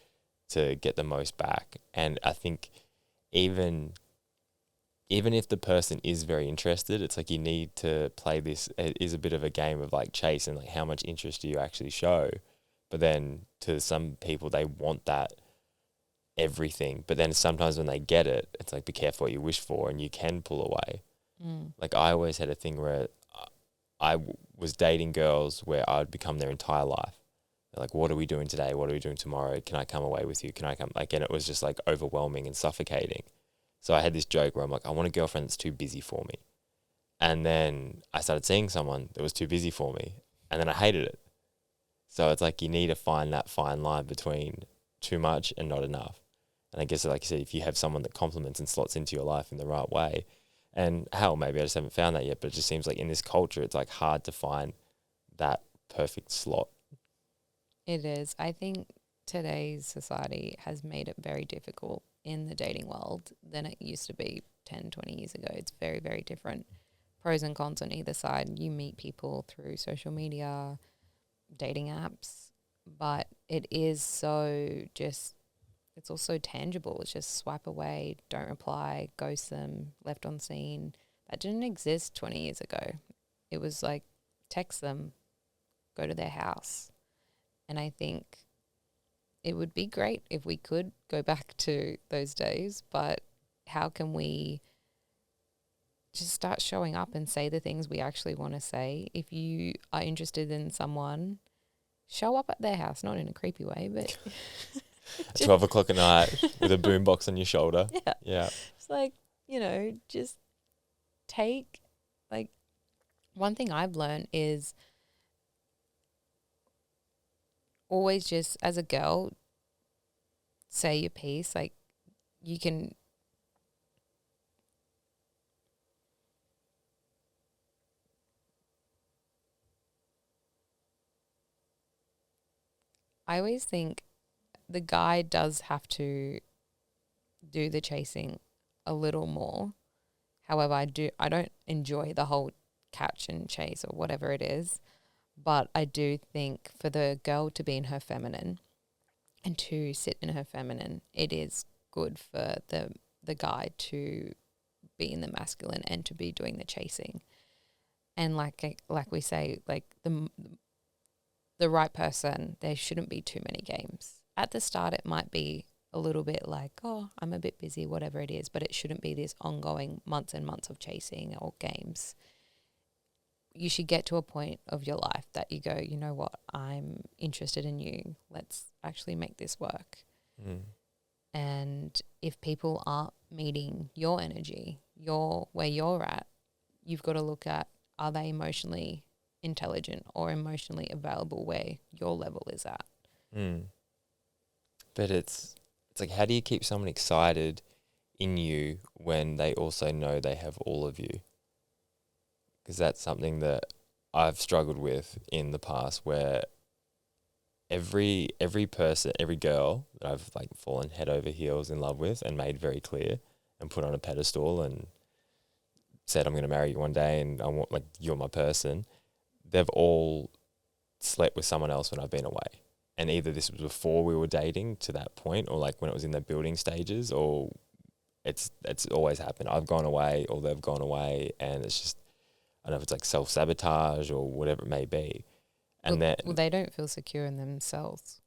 to get the most back. And I think even even if the person is very interested, it's like you need to play this. It is a bit of a game of like chase and like how much interest do you actually show. But then to some people, they want that everything. But then sometimes when they get it, it's like be careful what you wish for, and you can pull away. Like I always had a thing where was dating girls where I would become their entire life. They're like, what are we doing today? What are we doing tomorrow? Can I come away with you? Can I come? Like, and it was just like overwhelming and suffocating. So I had this joke where I'm like, I want a girlfriend that's too busy for me. And then I started seeing someone that was too busy for me, and then I hated it. So it's like you need to find that fine line between too much and not enough. And I guess, like you said, if you have someone that complements and slots into your life in the right way, and hell, maybe I just haven't found that yet, but it just seems like in this culture, it's like hard to find that perfect slot. It is. I think today's society has made it very difficult in the dating world than it used to be 10, 20 years ago. It's very, very different. Pros and cons on either side. You meet people through social media, dating apps, but it is so just, it's also tangible. It's just swipe away, don't reply, ghost them, left on scene. That didn't exist 20 years ago. It was like text them, go to their house. And I think it would be great if we could go back to those days, but how can we just start showing up and say the things we actually want to say? If you are interested in someone, show up at their house, not in a creepy way, but... At 12 o'clock at night with a boombox on your shoulder. Yeah. Yeah. It's like, just take, like, one thing I've learned is always just, as a girl, say your piece. Like, you can... I always think the guy does have to do the chasing a little more. However, I don't enjoy the whole catch and chase or whatever it is, but I do think for the girl to be in her feminine and to sit in her feminine, it is good for the guy to be in the masculine and to be doing the chasing. And like we say, like the right person, there shouldn't be too many games. At the start, it might be a little bit like, oh, I'm a bit busy, whatever it is, but it shouldn't be this ongoing months and months of chasing or games. You should get to a point of your life that you go, you know what, I'm interested in you. Let's actually make this work. And if people aren't meeting your energy, where you're at, you've got to look at, are they emotionally intelligent or emotionally available where your level is at? But it's like, how do you keep someone excited in you when they also know they have all of you? Because that's something that I've struggled with in the past, where every person, every girl that I've like fallen head over heels in love with and made very clear and put on a pedestal and said, I'm going to marry you one day and I want, like, you're my person, they've all slept with someone else when I've been away. And either this was before we were dating to that point, or like when it was in the building stages, or it's always happened. I've gone away or they've gone away, and it's just, I don't know if it's like self-sabotage or whatever it may be. And well, they don't feel secure in themselves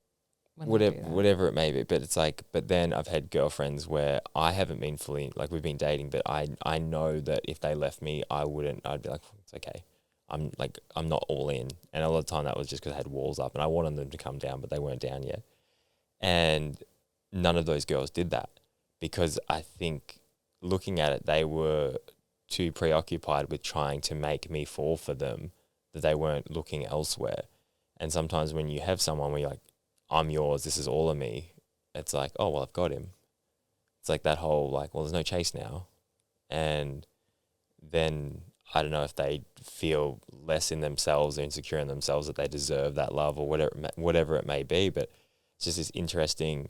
when they do that. Whatever it may be. But it's like, but then I've had girlfriends where I haven't been fully, like, we've been dating, but I know that if they left me, I'd be like, it's okay. I'm not all in. And a lot of the time that was just because I had walls up and I wanted them to come down, but they weren't down yet. And none of those girls did that, because I think looking at it, they were too preoccupied with trying to make me fall for them that they weren't looking elsewhere. And sometimes when you have someone where you're like, I'm yours, this is all of me, it's like, oh, well, I've got him. It's like that whole, like, well, there's no chase now. And then I don't know if they feel less in themselves or insecure in themselves that they deserve that love or whatever it may be. But it's just this interesting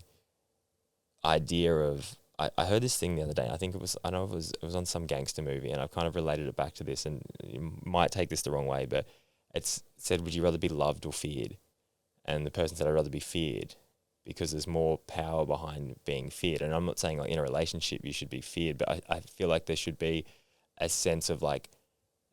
idea of, I heard this thing the other day. I think it was on some gangster movie, and I've kind of related it back to this, and you might take this the wrong way, but it said, would you rather be loved or feared? And the person said, I'd rather be feared, because there's more power behind being feared. And I'm not saying like in a relationship you should be feared, but I feel like there should be a sense of like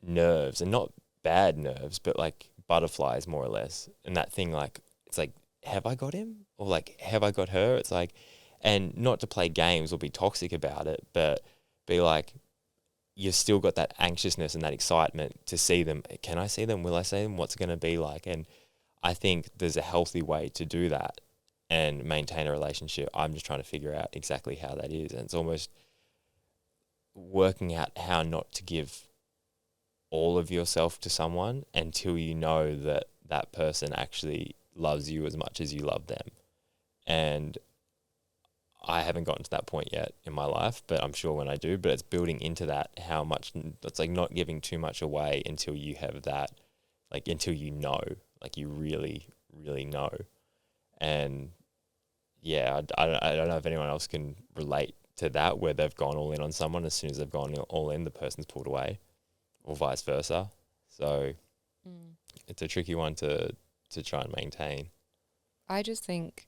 nerves, and not bad nerves, but like butterflies more or less. And that thing, like, it's like, have I got him? Or like, have I got her? It's like, and not to play games or be toxic about it, but be like, you've still got that anxiousness and that excitement to see them. Can I see them? Will I see them? What's it going to be like? And I think there's a healthy way to do that and maintain a relationship. I'm just trying to figure out exactly how that is. And it's almost working out how not to give all of yourself to someone until you know that that person actually loves you as much as you love them. And I haven't gotten to that point yet in my life, but I'm sure when I do, but it's building into that, how much, it's like not giving too much away until you have that, like until you know, like you really, really know. And yeah, I don't know if anyone else can relate to that, where they've gone all in on someone, as soon as they've gone all in, the person's pulled away, or vice versa. So it's a tricky one to try and maintain. I just think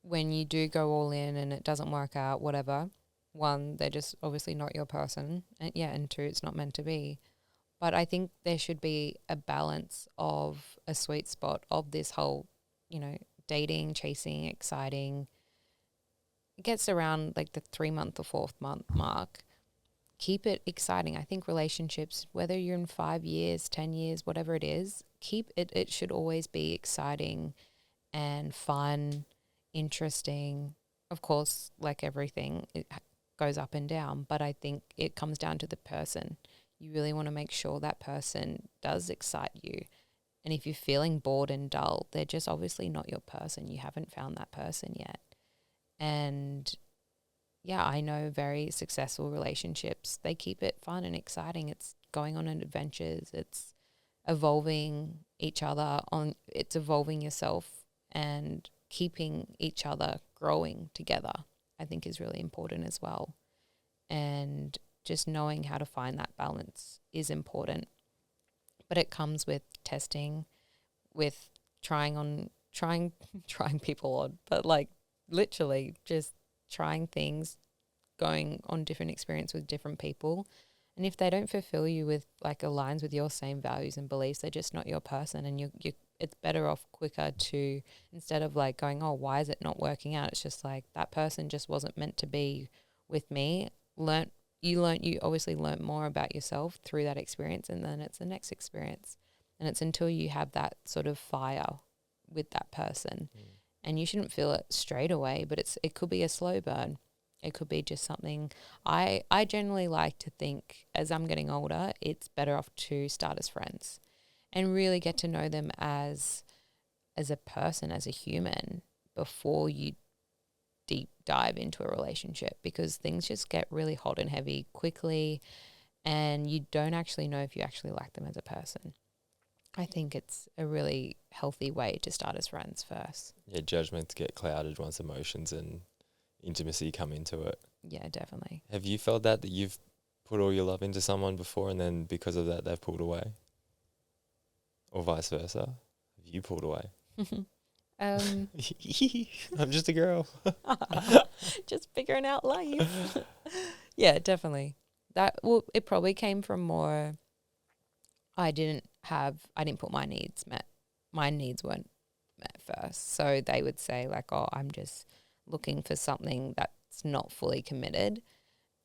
when you do go all in and it doesn't work out, whatever, one, they're just obviously not your person. And two, it's not meant to be. But I think there should be a balance of a sweet spot of this whole, dating, chasing, exciting. It gets around like the 3-month or 4th-month mark. Keep it exciting. I think relationships, whether you're in 5 years, 10 years, whatever it is, it should always be exciting and fun, interesting. Of course, like everything, it goes up and down, but I think it comes down to the person. You really want to make sure that person does excite you. And if you're feeling bored and dull, they're just obviously not your person. You haven't found that person yet. And yeah, I know very successful relationships, they keep it fun and exciting. It's going on adventures. It's evolving each other it's evolving yourself and keeping each other growing together, I think is really important as well. And just knowing how to find that balance is important. But it comes with testing, with trying people on, but like literally just trying things, going on different experience with different people. And if they don't fulfill you with like aligns with your same values and beliefs, they're just not your person. And you it's better off quicker to, instead of like going, oh, why is it not working out? It's just like, that person just wasn't meant to be with me. You obviously learn more about yourself through that experience, and then it's the next experience. And it's until you have that sort of fire with that person. And you shouldn't feel it straight away, but it could be a slow burn. It could be just something. I generally like to think, as I'm getting older, it's better off to start as friends and really get to know them as a person, as a human, before you deep dive into a relationship, because things just get really hot and heavy quickly and you don't actually know if you actually like them as a person. I think it's a really healthy way to start as friends first. Yeah, judgments get clouded once emotions and intimacy come into it. Yeah, definitely. Have you felt that you've put all your love into someone before and then because of that they've pulled away? Or vice versa? Have you pulled away? I'm just a girl. Just figuring out life. Yeah, definitely. It probably came from more, I didn't put my needs met. My needs weren't met first. So they would say like, oh, I'm just looking for something that's not fully committed.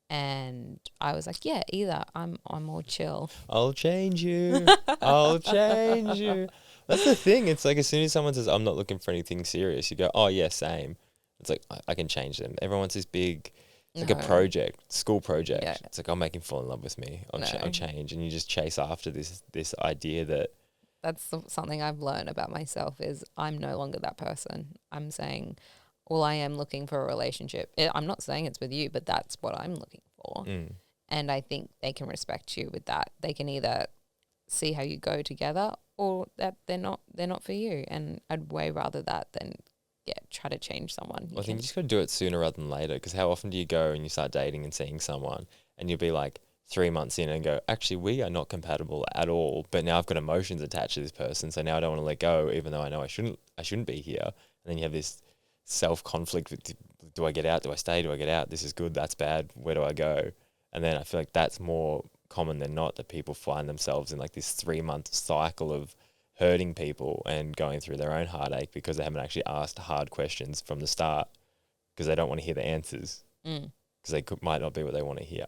And I was like, yeah, either I'm more chill. I'll change you. I'll change you. That's the thing. It's like as soon as someone says, I'm not looking for anything serious, you go, oh, yeah, same. It's like, I can change them. Everyone wants this big, it's like a project, school project. Yeah. It's like, I'll make him fall in love with me. I'll change. And you just chase after this idea that. That's something I've learned about myself is I'm no longer that person. I'm saying, well, I am looking for a relationship. I'm not saying it's with you, but that's what I'm looking for. And I think they can respect you with that. They can either see how you go together or that they're not for you. And I'd way rather that than try to change someone. I think you just got to do it sooner rather than later, because how often do you go and you start dating and seeing someone and you'll be like 3 months in and go, actually, we are not compatible at all, but now I've got emotions attached to this person, so now I don't want to let go, even though I know I shouldn't be here. And then you have this self-conflict with, do I get out? Do I stay? Do I get out? This is good. That's bad. Where do I go? And then I feel like that's more common than not, that people find themselves in like this 3-month cycle of hurting people and going through their own heartache because they haven't actually asked hard questions from the start, because they don't want to hear the answers, because they might not be what they want to hear.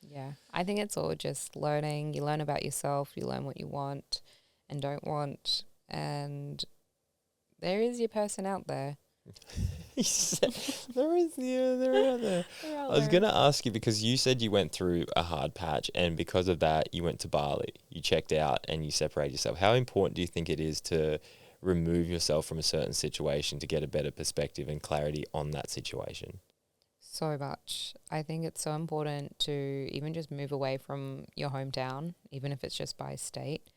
Yeah, I think it's all just learning. You learn about yourself, you learn what you want and don't want, and there is your person out there. There is, yeah, they're out there. I was going to ask you, because you said you went through a hard patch, and because of that, you went to Bali. You checked out and you separated yourself. How important do you think it is to remove yourself from a certain situation to get a better perspective and clarity on that situation? So much. I think it's so important to even just move away from your hometown, even if it's just by state.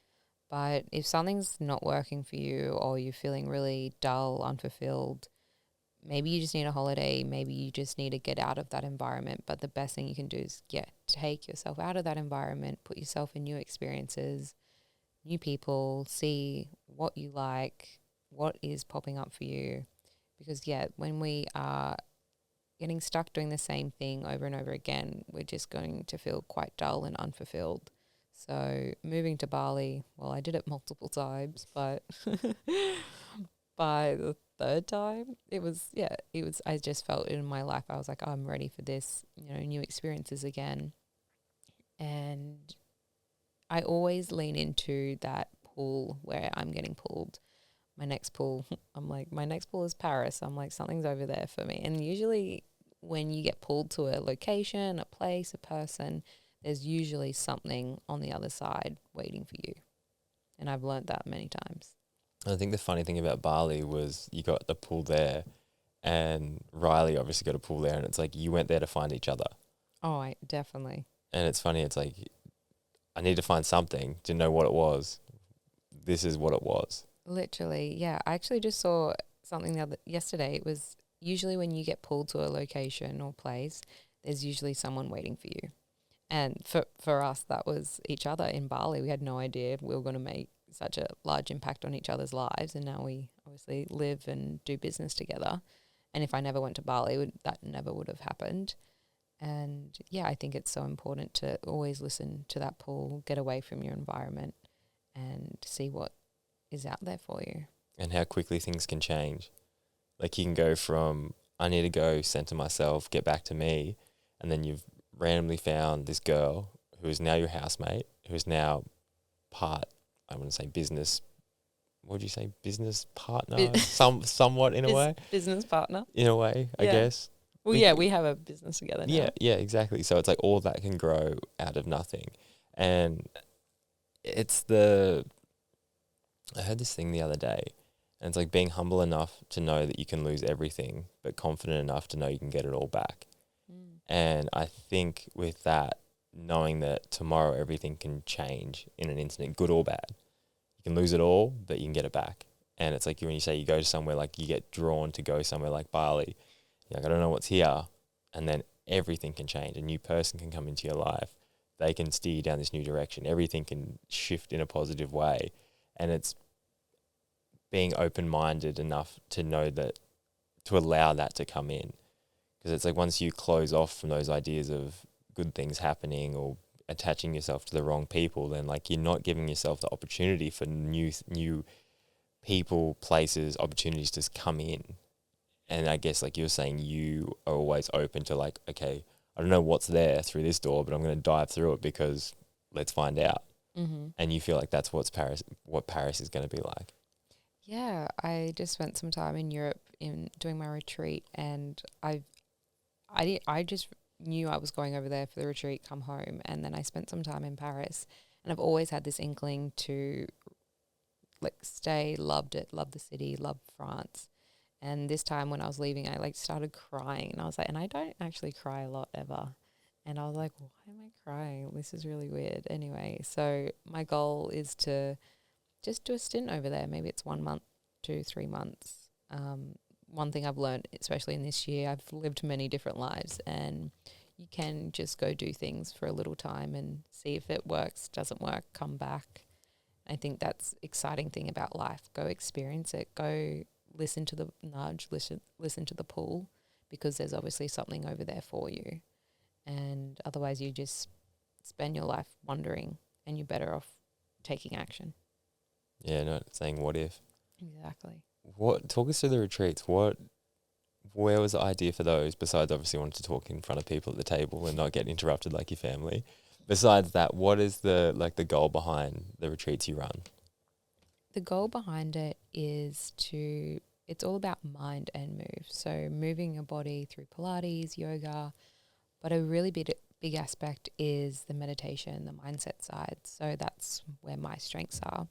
But if something's not working for you, or you're feeling really dull, unfulfilled, maybe you just need a holiday. Maybe you just need to get out of that environment. But the best thing you can do is take yourself out of that environment, put yourself in new experiences, new people, see what you like, what is popping up for you. Because, when we are getting stuck doing the same thing over and over again, we're just going to feel quite dull and unfulfilled. So moving to Bali, well, I did it multiple times, but by the third time, I just felt it in my life. I was like, I'm ready for this, new experiences again. And I always lean into that pull where I'm getting pulled. My next pull is Paris. I'm like, something's over there for me. And usually when you get pulled to a location, a place, a person, there's usually something on the other side waiting for you. And I've learned that many times. I think the funny thing about Bali was you got the pull there, and Riley obviously got a pull there, and it's like you went there to find each other. Oh, definitely. And it's funny, it's like, I need to find something, didn't know what it was. This is what it was. Literally, yeah. I actually just saw something yesterday. It was usually when you get pulled to a location or place, there's usually someone waiting for you. And for us, that was each other in Bali. We had no idea we were going to make such a large impact on each other's lives. And now we obviously live and do business together. And if I never went to Bali, that never would have happened. And I think it's so important to always listen to that pull, get away from your environment and see what is out there for you. And how quickly things can change. Like you can go from, I need to go center myself, get back to me, and then you've randomly found this girl who is now your housemate, who is now part, I wouldn't say business, what would you say, business partner? Somewhat in a way. Business partner. In a way, I guess. Well, we have a business together now. Yeah, exactly. So it's like all that can grow out of nothing. And it's I heard this thing the other day, and it's like being humble enough to know that you can lose everything, but confident enough to know you can get it all back. And I think with that, knowing that tomorrow everything can change in an instant, good or bad. You can lose it all, but you can get it back. And it's like when you say you go to somewhere, like you get drawn to go somewhere like Bali, you're like, I don't know what's here. And then everything can change. A new person can come into your life. They can steer you down this new direction. Everything can shift in a positive way. And it's being open-minded enough to know that, to allow that to come in. Because it's like once you close off from those ideas of good things happening or attaching yourself to the wrong people, then like you're not giving yourself the opportunity for new people, places, opportunities to come in. And I guess like you're saying, you are always open to like, okay, I don't know what's there through this door, but I'm going to dive through it because let's find out. Mm-hmm. And you feel like that's what Paris is going to be like. Yeah, I just spent some time in Europe in doing my retreat, and I just knew I was going over there for the retreat, come home, and then I spent some time in Paris, and I've always had this inkling to like stay, loved it, loved the city, loved France. And this time when I was leaving, I like started crying, and I was like, and I don't actually cry a lot ever. And I was like, why am I crying? This is really weird. Anyway, so my goal is to just do a stint over there. Maybe it's 1 month, 2, 3 months. One thing I've learned, especially in this year, I've lived many different lives, and you can just go do things for a little time and see if it works, doesn't work, come back. I think that's exciting thing about life. Go experience it. Go listen to the nudge, listen to the pull, because there's obviously something over there for you. And otherwise you just spend your life wondering, and you're better off taking action. Yeah, not saying what if. Exactly. What talk us through the retreats? Where was the idea for those, besides obviously wanting to talk in front of people at the table and not get interrupted like your family? Besides that, what is the goal behind the retreats you run? The goal behind it is it's all about mind and move. So moving your body through Pilates, yoga, but a really big aspect is the meditation, the mindset side. So that's where my strengths are.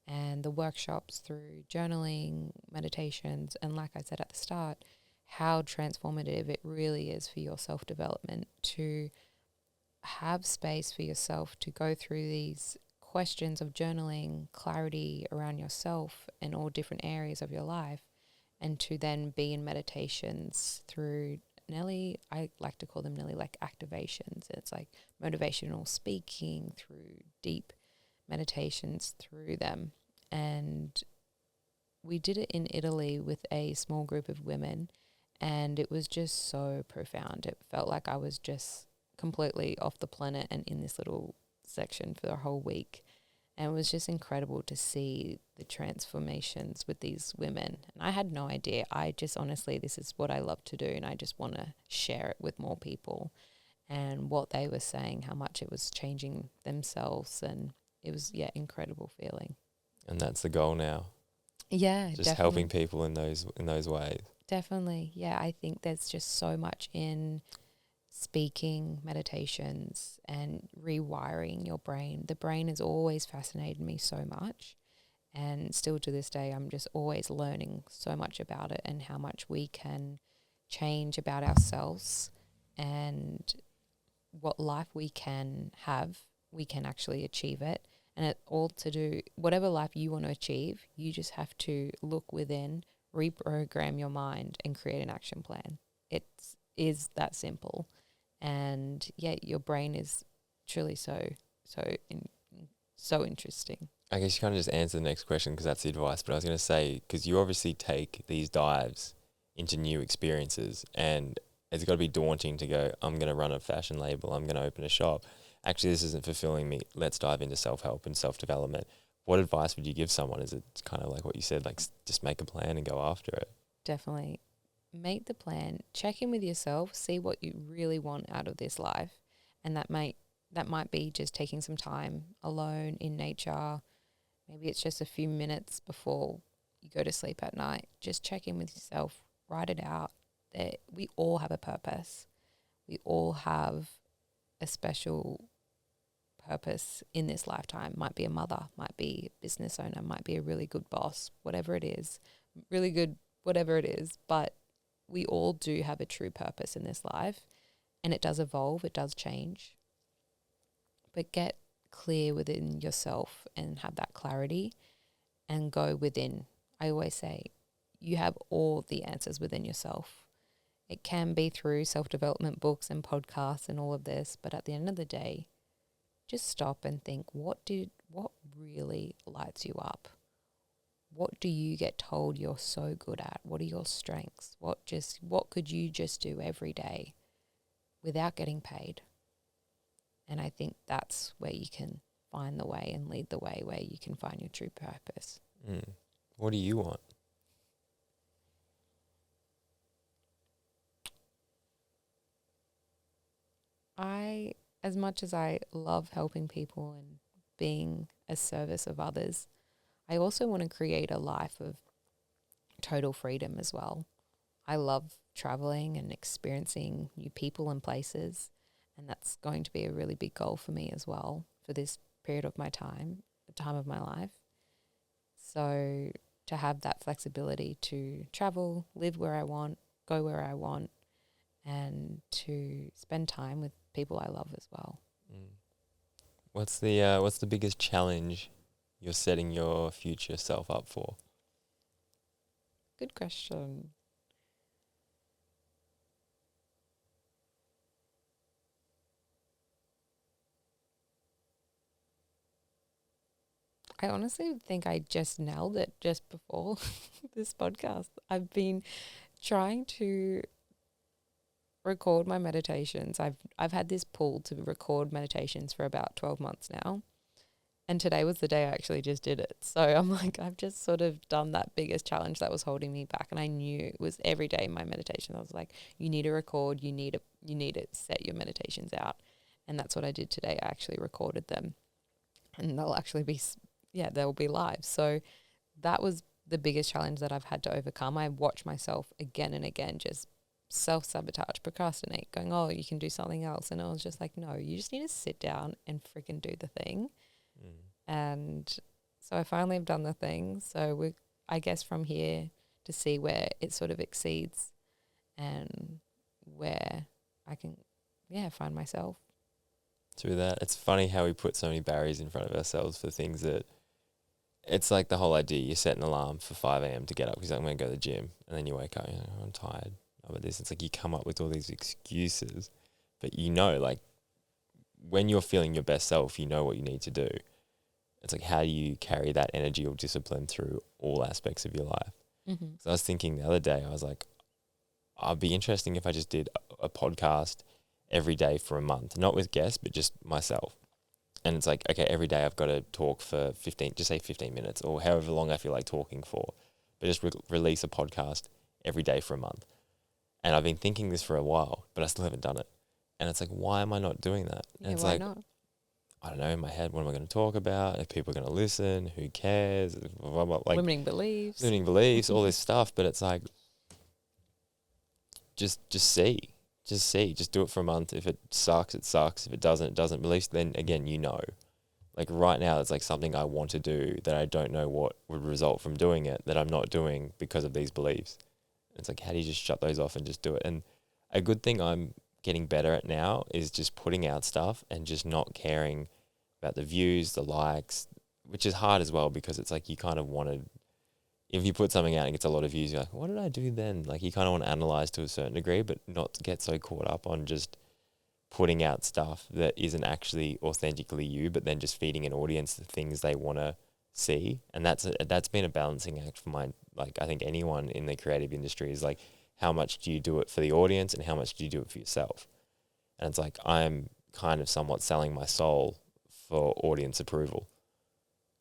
And the workshops through journaling, meditations, and like I said at the start, how transformative it really is for your self-development to have space for yourself to go through these questions of journaling, clarity around yourself and all different areas of your life, and to then be in meditations through Nelly, I like to call them Nelly like activations. It's like motivational speaking through deep meditations through them. And we did it in Italy with a small group of women, and it was just so profound. It felt like I was just completely off the planet and in this little section for the whole week. And it was just incredible to see the transformations with these women. And I had no idea. I just honestly, this is what I love to do, and I just want to share it with more people. And what they were saying, how much it was changing themselves, and it was, incredible feeling. And that's the goal now. Yeah, Just definitely. helping people in those ways. Definitely. Yeah, I think there's just so much in speaking, meditations, and rewiring your brain. The brain has always fascinated me so much. And still to this day, I'm just always learning so much about it and how much we can change about ourselves and what life we can have, we can actually achieve it. And it all to do, whatever life you want to achieve, you just have to look within, reprogram your mind and create an action plan. It is that simple. And yeah, your brain is truly so interesting. I guess you kind of just answer the next question because that's the advice. But I was going to say, because you obviously take these dives into new experiences, and it's got to be daunting to go, I'm going to run a fashion label, I'm going to open a shop. Actually, this isn't fulfilling me. Let's dive into self-help and self-development. What advice would you give someone? Is it kind of like what you said, like just make a plan and go after it? Definitely. Make the plan, check in with yourself, see what you really want out of this life. And that might be just taking some time alone in nature. Maybe it's just a few minutes before you go to sleep at night. Just check in with yourself, write it out. That we all have a purpose. We all have a special purpose in this lifetime. Might be a mother, might be a business owner, might be a really good boss, whatever it is, really good, whatever it is. But we all do have a true purpose in this life, and it does evolve, it does change. But get clear within yourself and have that clarity and go within. I always say you have all the answers within yourself. It can be through self-development books and podcasts and all of this, but at the end of the day, just stop and think, what really lights you up? What do you get told you're so good at? What are your strengths? What could you just do every day without getting paid? And I think that's where you can find the way and lead the way, where you can find your true purpose. What do you want? As much as I love helping people and being a service of others, I also want to create a life of total freedom as well. I love traveling and experiencing new people and places, and that's going to be a really big goal for me as well for this period of my time, the time of my life. So to have that flexibility to travel, live where I want, go where I want, and to spend time with people I love as well. What's the biggest challenge you're setting your future self up for? Good question. I honestly think I just nailed it just before this podcast. I've been trying to record my meditations. I've had this pull to record meditations for about 12 months now. And today was the day I actually just did it. So I'm like, I've just sort of done that biggest challenge that was holding me back. And I knew it was every day in my meditation. I was like, you need to record, you need to set your meditations out. And that's what I did today. I actually recorded them. And they'll actually be, they'll be live. So that was the biggest challenge that I've had to overcome. I watch myself again and again just self-sabotage, procrastinate, going, oh, you can do something else. And I was just like, no, you just need to sit down and freaking do the thing. And so I finally have done the thing. So I guess from here to see where it sort of exceeds and where I can, find myself. Through that, it's funny how we put so many barriers in front of ourselves for things that it's like the whole idea. You set an alarm for 5 a.m. to get up because I'm going to go to the gym, and then you wake up, oh, I'm tired. Oh, but this, it's like you come up with all these excuses, but like when you're feeling your best self, you know what you need to do. It's like, how do you carry that energy or discipline through all aspects of your life? Mm-hmm. So I was thinking the other day, I was like, I'd be interesting if I just did a podcast every day for a month, not with guests, but just myself. And it's like, okay, every day I've got to talk for 15 minutes or however long I feel like talking for, but just release a podcast every day for a month. And I've been thinking this for a while, but I still haven't done it. And it's like, why am I not doing that? And it's why like, not? I don't know, in my head, what am I going to talk about? If people are going to listen, who cares? Blah, blah, like limiting beliefs, all this stuff. But it's like, just see, just do it for a month. If it sucks, it sucks. If it doesn't, at least then again, like right now, it's like something I want to do that I don't know what would result from doing it, that I'm not doing because of these beliefs. It's like, how do you just shut those off and just do it? And a good thing I'm getting better at now is just putting out stuff and just not caring about the views, the likes, which is hard as well because it's like you kind of want to, if you put something out and gets a lot of views, you're like, what did I do then? Like you kind of want to analyze to a certain degree, but not get so caught up on just putting out stuff that isn't actually authentically you, but then just feeding an audience the things they want to see. And that's been a balancing act for I think anyone in the creative industry is like, how much do you do it for the audience and how much do you do it for yourself? And it's like, I'm kind of somewhat selling my soul for audience approval.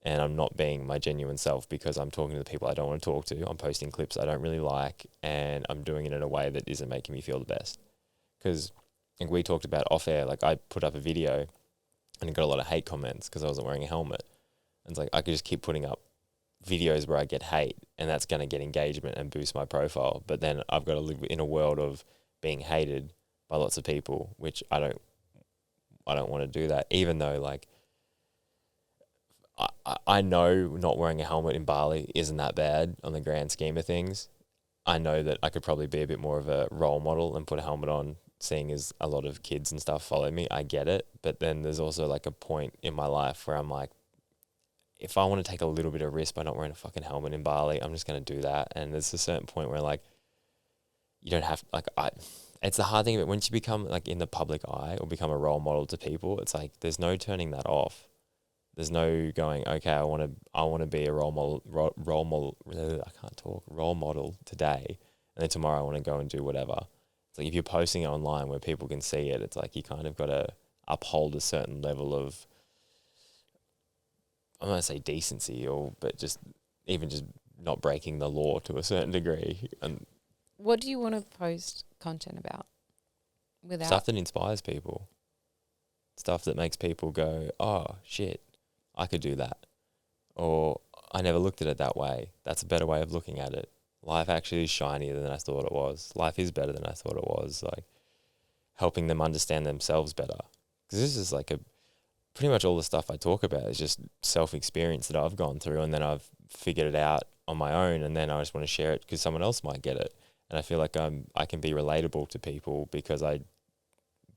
And I'm not being my genuine self because I'm talking to the people I don't want to talk to. I'm posting clips I don't really like, and I'm doing it in a way that isn't making me feel the best. Because like we talked about off air, like I put up a video and it got a lot of hate comments because I wasn't wearing a helmet. And it's like, I could just keep putting up videos where I get hate and that's going to get engagement and boost my profile. But then I've got to live in a world of being hated by lots of people, which I don't want to do that, even though like I know not wearing a helmet in Bali isn't that bad on the grand scheme of things. I know that I could probably be a bit more of a role model and put a helmet on, seeing as a lot of kids and stuff follow me. I get it. But then there's also like a point in my life where I'm like, if I want to take a little bit of risk by not wearing a fucking helmet in Bali, I'm just going to do that. And there's a certain point where like, you don't have, like, it's the hard thing, but once you become like in the public eye or become a role model to people, it's like, there's no turning that off. There's no going, okay, I want to be a role model today. And then tomorrow I want to go and do whatever. It's like, if you're posting it online where people can see it, it's like, you kind of got to uphold a certain level of, I'm not going to say decency but just not breaking the law to a certain degree. And what do you want to post content about? Without stuff that inspires people. Stuff that makes people go, oh, shit, I could do that. Or I never looked at it that way. That's a better way of looking at it. Life actually is shinier than I thought it was. Life is better than I thought it was. Like helping them understand themselves better. Because this is like pretty much all the stuff I talk about is just self-experience that I've gone through, and then I've figured it out on my own, and then I just want to share it because someone else might get it. And I feel like I can be relatable to people because I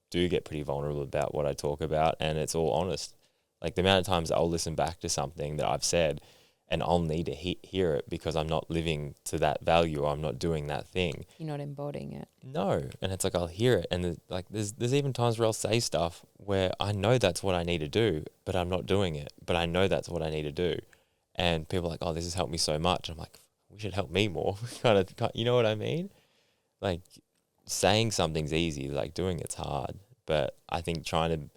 do get pretty vulnerable about what I talk about, and it's all honest. Like the amount of times I'll listen back to something that I've said and I'll need to hear it because I'm not living to that value, or I'm not doing that thing. You're not embodying it. No. And it's like, I'll hear it. And there's even times where I'll say stuff where I know that's what I need to do, but I'm not doing it. But I know that's what I need to do. And people are like, oh, this has helped me so much. I'm like, we should help me more. You know what I mean? Like, saying something's easy, like doing it's hard. But I think trying to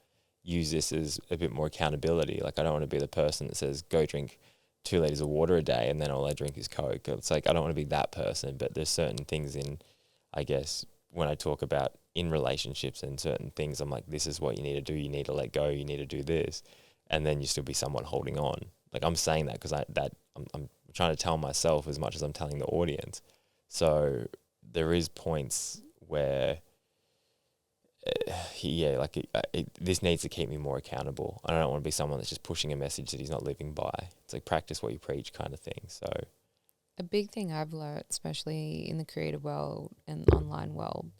use this as a bit more accountability. Like, I don't want to be the person that says, go drink 2 liters of water a day and then all I drink is Coke. It's like, I don't want to be that person, but there's certain things in, I guess, when I talk about in relationships and certain things, I'm like, this is what you need to do. You need to let go. You need to do this. And then you still be somewhat holding on. Like, I'm saying that because I'm trying to tell myself as much as I'm telling the audience. So there is points where, this needs to keep me more accountable. I don't want to be someone that's just pushing a message that he's not living by. It's like practice what you preach kind of thing. So a big thing I've learned, especially in the creative world and online world,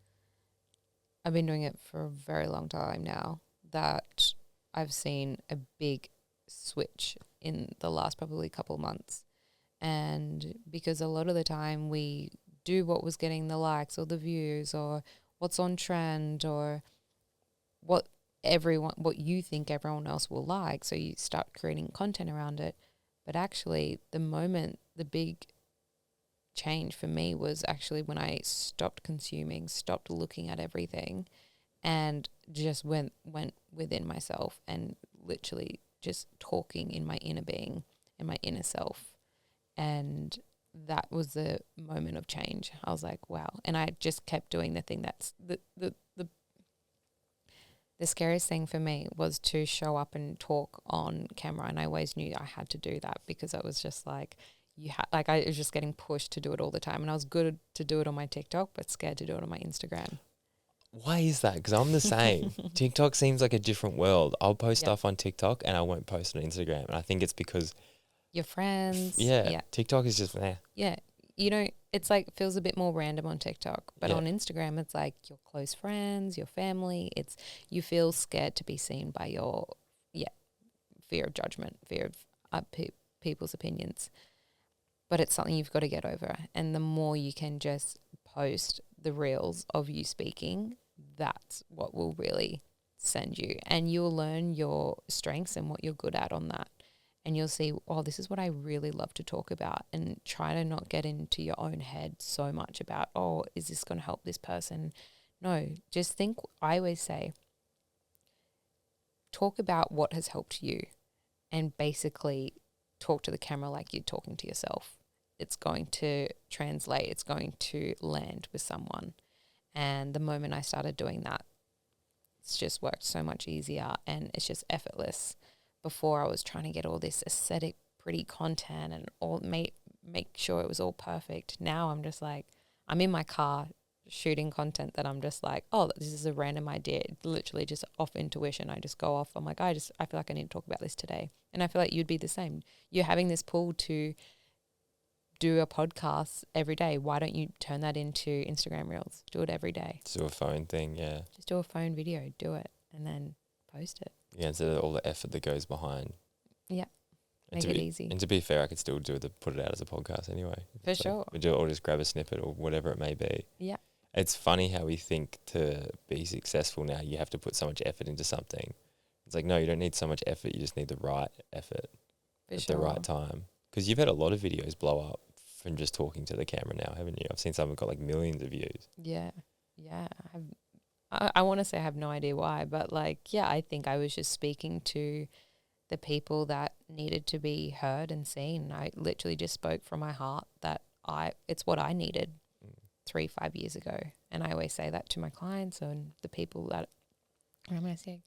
I've been doing it for a very long time now, that I've seen a big switch in the last probably couple of months. And because a lot of the time we do what was getting the likes or the views or what's on trend or what you think everyone else will like, so you start creating content around it. But actually the big change for me was actually when I stopped consuming, stopped looking at everything, and just went within myself and literally just talking in my inner being and my inner self. And that was the moment of change. I was like, wow. And I just kept doing the thing that's the scariest thing for me was to show up and talk on camera. And I always knew I had to do that because I was just like, I was just getting pushed to do it all the time. And I was good to do it on my TikTok, but scared to do it on my Instagram. why is that? Because I'm the same. TikTok seems like a different world. I'll post stuff on TikTok and I won't post on Instagram. And I think it's because your friends. Yeah. TikTok is just Yeah. It's like feels a bit more random on TikTok, but on Instagram, it's like your close friends, your family. You feel scared to be seen by your, fear of judgment, fear of people's opinions. But it's something you've got to get over. And the more you can just post the reels of you speaking, that's what will really send you. And you'll learn your strengths and what you're good at on that. And you'll see, oh, this is what I really love to talk about, and try to not get into your own head so much about, oh, is this going to help this person? No, just think, I always say, talk about what has helped you and basically talk to the camera like you're talking to yourself. It's going to translate. It's going to land with someone. And the moment I started doing that, it's just worked so much easier and it's just effortless. Before I was trying to get all this aesthetic, pretty content and all make sure it was all perfect. Now I'm just like, I'm in my car shooting content that I'm just like, oh, this is a random idea. Literally just off intuition. I just go off. I'm like, I feel like I need to talk about this today. And I feel like you'd be the same. You're having this pull to do a podcast every day. Why don't you turn that into Instagram Reels? Do it every day. Just do a phone thing, yeah. Just do a phone video. Do it and then post it. Yeah, instead of all the effort that goes behind. Yeah. Make it easy. And to be fair, I could still put it out as a podcast anyway. For sure. We do it or just grab a snippet or whatever it may be. Yeah. It's funny how we think to be successful now, you have to put so much effort into something. It's like, no, you don't need so much effort. You just need the right effort at the right time. Because you've had a lot of videos blow up from just talking to the camera now, haven't you? I've seen some have got like millions of views. Yeah. Yeah. I want to say I have no idea why, but I think I was just speaking to the people that needed to be heard and seen. I literally just spoke from my heart that it's what I needed 3-5 years ago. And I always say that to my clients and the people that I'm going to say,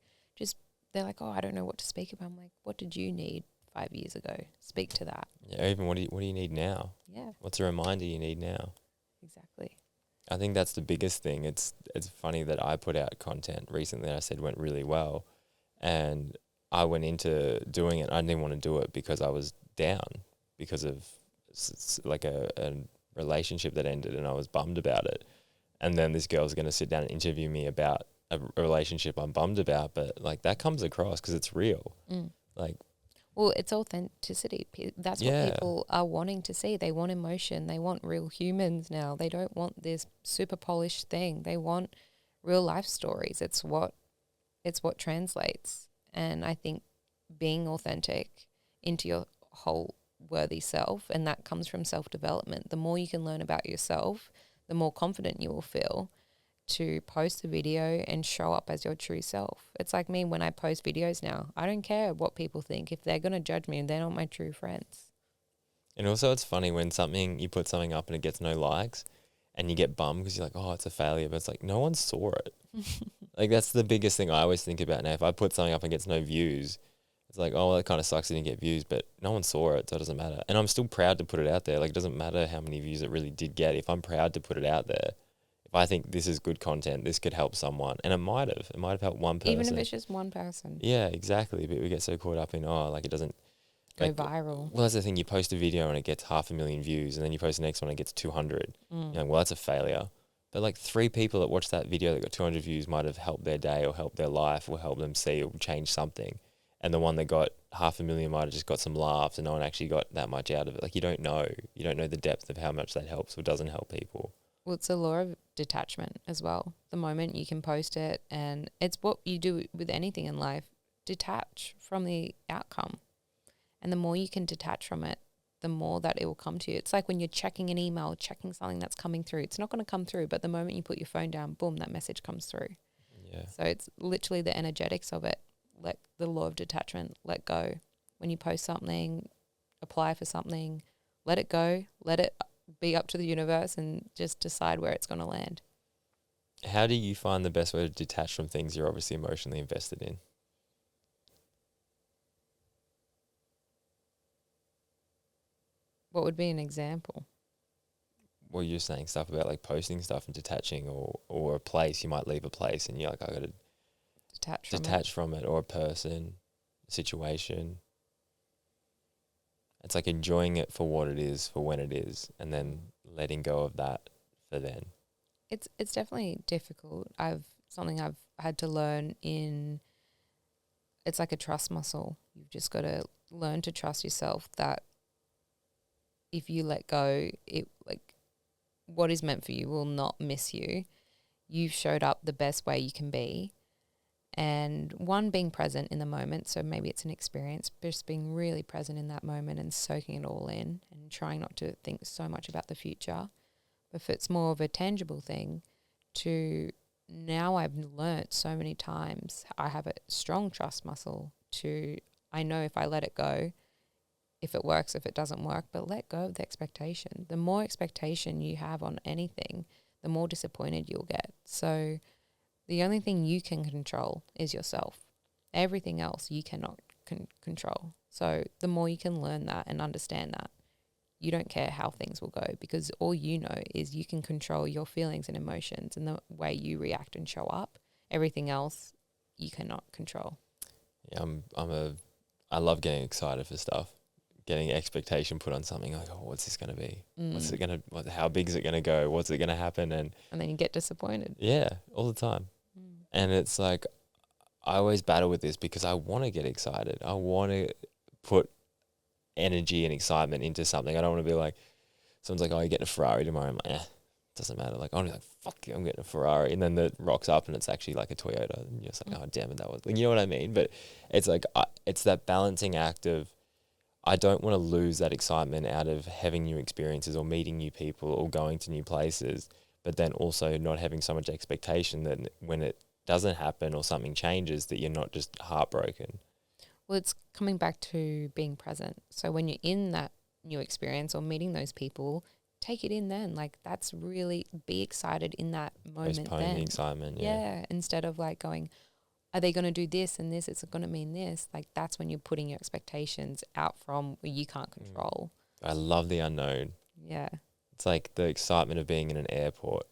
they're like, oh, I don't know what to speak about. I'm like, what did you need 5 years ago? Speak to that. Yeah, even what do you need now? Yeah. What's a reminder you need now? Exactly. I think that's the biggest thing. It's funny that I put out content recently that I said went really well, and I went into doing it. I didn't want to do it because I was down because of like a relationship that ended, and I was bummed about it. And then this girl's going to sit down and interview me about a relationship I'm bummed about, but like that comes across because it's real. Like, Well, it's authenticity. That's what Yeah. people are wanting to see. They want emotion. They want real humans now. They don't want this super polished thing. They want real life stories. It's what translates. And I think being authentic into your whole worthy self, and that comes from self-development. The more you can learn about yourself, the more confident you will feel to post a video and show up as your true self. It's like me when I post videos now. I don't care what people think. If they're going to judge me, they're not my true friends. And also it's funny when you put something up and it gets no likes and you get bummed because you're like, oh, it's a failure. But it's like, no one saw it. Like, that's the biggest thing I always think about now. If I put something up and gets no views, it's like, oh, well, it kind of sucks it didn't get views, but no one saw it, so it doesn't matter. And I'm still proud to put it out there. Like, it doesn't matter how many views it really did get. If I'm proud to put it out there, if I think this is good content, this could help someone, and it might have helped one person. Even if it's just one person. Yeah, exactly. But we get so caught up in, like it doesn't Go like, viral. well, that's the thing. You post a video and it gets 500,000 views, and then you post the next one and it gets 200. You're like, well, that's a failure. But like 3 people that watched that video that got 200 views might have helped their day or helped their life or helped them see or change something. And the one that got 500,000 might have just got some laughs and no one actually got that much out of it. Like, you don't know. You don't know the depth of how much that helps or doesn't help people. Well, it's a law of detachment as well. The moment you can post it, and it's what you do with anything in life, detach from the outcome. And the more you can detach from it, the more that it will come to you. It's like when you're checking an email, checking something that's coming through. It's not going to come through, but the moment you put your phone down, boom, that message comes through. Yeah. So it's literally the energetics of it. Let the law of detachment, let go. When you post something, apply for something, let it go, let it be up to the universe and just decide where it's going to land. How do you find the best way to detach from things you're obviously emotionally invested in? What would be an example? Well, you're saying stuff about like posting stuff and detaching, or a place. You might leave a place and you're like, I got to detach from it, or a person, a situation. It's like enjoying it for what it is, for when it is, and then letting go of that for then. It's definitely difficult. Something I've had to learn in. It's like a trust muscle. You've just got to learn to trust yourself that if you let go, what is meant for you will not miss you. You've showed up the best way you can be. And one, being present in the moment. So maybe it's an experience, just being really present in that moment and soaking it all in and trying not to think so much about the future. But if it's more of a tangible thing, to now I've learnt so many times, I have a strong trust muscle I know if I let it go, if it works, if it doesn't work, but let go of the expectation. The more expectation you have on anything, the more disappointed you'll get. So the only thing you can control is yourself. Everything else you cannot control. So the more you can learn that and understand that, you don't care how things will go, because all you know is you can control your feelings and emotions and the way you react and show up. Everything else you cannot control. Yeah, I love getting excited for stuff. Getting expectation put on something, like, oh, what's this going to be? What's it going to, how big is it going to go? What's it going to happen? And then you get disappointed. Yeah, all the time. And it's like, I always battle with this because I want to get excited. I want to put energy and excitement into something. I don't want to be like, someone's like, oh, you're getting a Ferrari tomorrow. I'm like, doesn't matter. Like, I'm like, fuck you, I'm getting a Ferrari. And then it rocks up and it's actually like a Toyota. And you're just like, oh, damn it, that was, like, you know what I mean? But it's like, it's that balancing act of, I don't want to lose that excitement out of having new experiences or meeting new people or going to new places, but then also not having so much expectation that when it doesn't happen or something changes, that you're not just heartbroken. Well, it's coming back to being present. So when you're in that new experience or meeting those people, take it in then. Like, that's really, be excited in that moment. Postpone the excitement, yeah. Instead of like going, are they going to do this and this? It's going to mean this. Like, that's when you're putting your expectations out from where you can't control. I love the unknown. Yeah. It's like the excitement of being in an airport.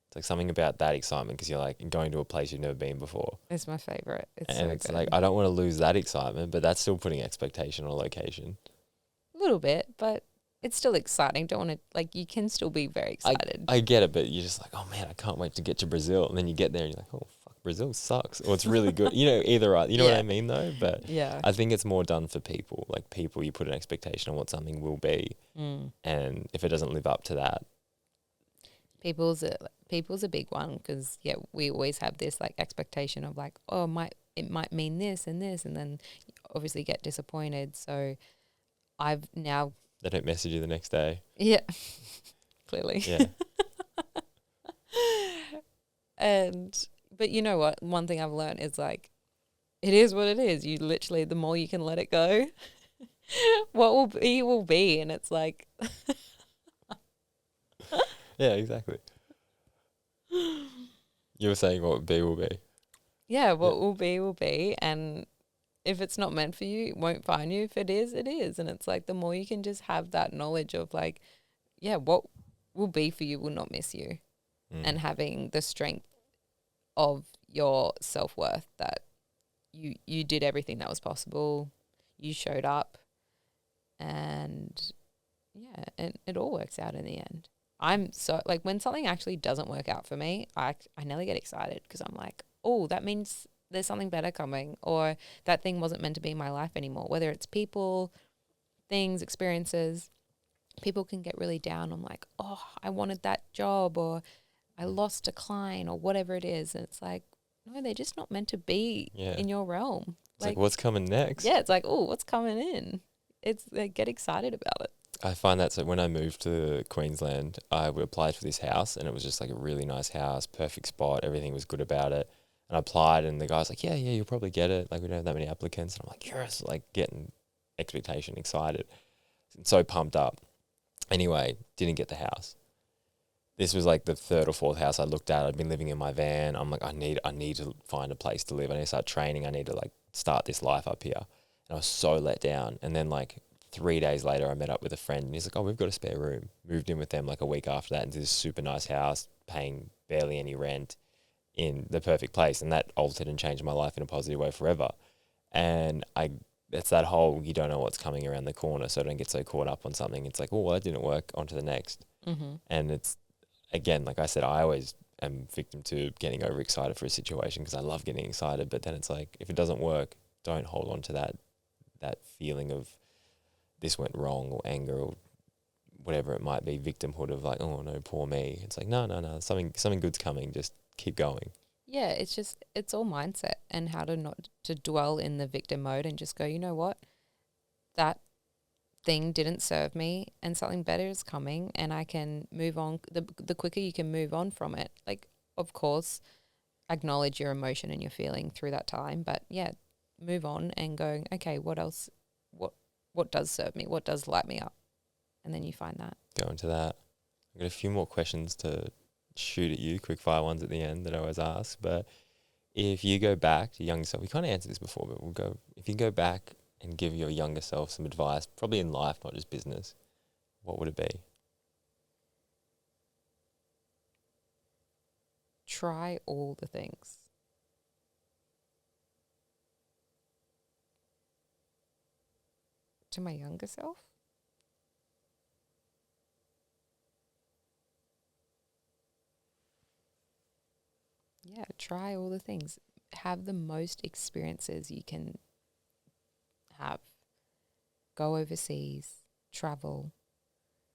It's like something about that excitement because you're like going to a place you've never been before. It's my favorite. It's like, I don't want to lose that excitement, but that's still putting expectation on location. A little bit, but it's still exciting. Don't want to, like, you can still be very excited. I get it, but you're just like, oh man, I can't wait to get to Brazil. And then you get there and you're like, oh fuck, Brazil sucks or it's really good. You know, either right. You know what I mean though? But Yeah. I think it's more done for people. Like people, you put an expectation on what something will be. And if it doesn't live up to that. People's a big one because, we always have this like expectation of like, oh, it might mean this and this, and then you obviously get disappointed. So I've now... They don't message you the next day. Yeah, clearly. Yeah. But you know what? One thing I've learned is like, it is what it is. You literally, the more you can let it go, what will be. And it's like... Yeah, exactly. You were saying what be will be. Yeah, what will be. And if it's not meant for you, it won't find you. If it is, it is. And it's like the more you can just have that knowledge of like, what will be for you will not miss you. And having the strength of your self-worth that you did everything that was possible. You showed up. And it all works out in the end. I'm so like when something actually doesn't work out for me, I nearly get excited because I'm like, oh, that means there's something better coming, or that thing wasn't meant to be in my life anymore. Whether it's people, things, experiences, people can get really down on like, oh, I wanted that job, or I lost a client, or whatever it is. And it's like, no, they're just not meant to be in your realm. It's like what's coming next? Yeah, it's like, oh, what's coming in? It's like, get excited about it. I find that so when I moved to Queensland, I applied for this house and it was just like a really nice house, perfect spot, everything was good about it. And I applied and the guy's like, yeah, you'll probably get it. Like we don't have that many applicants. And I'm like, yes, like getting expectation, excited. And so pumped up. Anyway, didn't get the house. This was like the third or fourth house I looked at. I'd been living in my van. I'm like, I need to find a place to live. I need to start training. I need to like start this life up here. And I was so let down. And then like 3 days later, I met up with a friend and he's like, oh, we've got a spare room. Moved in with them like a week after that into this super nice house, paying barely any rent in the perfect place. And that altered and changed my life in a positive way forever. And it's that whole, you don't know what's coming around the corner. So don't get so caught up on something. It's like, oh, well, that didn't work, on to the next. And it's, again, like I said, I always am victim to getting overexcited for a situation because I love getting excited. But then it's like, if it doesn't work, don't hold on to that feeling of this went wrong or anger or whatever it might be, victimhood of like, oh no, poor me. It's like, no, something good's coming. Just keep going. Yeah, it's all mindset and how to not to dwell in the victim mode and just go, you know what, that thing didn't serve me and something better is coming and I can move on. The quicker you can move on from it, like, of course, acknowledge your emotion and your feeling through that time, but yeah, move on and go, okay, what else, what does serve me, what does light me up, and then you find that. Go into that. I've got a few more questions to shoot at you, quick fire ones at the end that I always ask, but if you go back to younger self, we kind of answered this before, but if you go back and give your younger self some advice, probably in life, not just business, what would it be? Try all the things. To my younger self? Yeah, try all the things. Have the most experiences you can have. Go overseas, travel.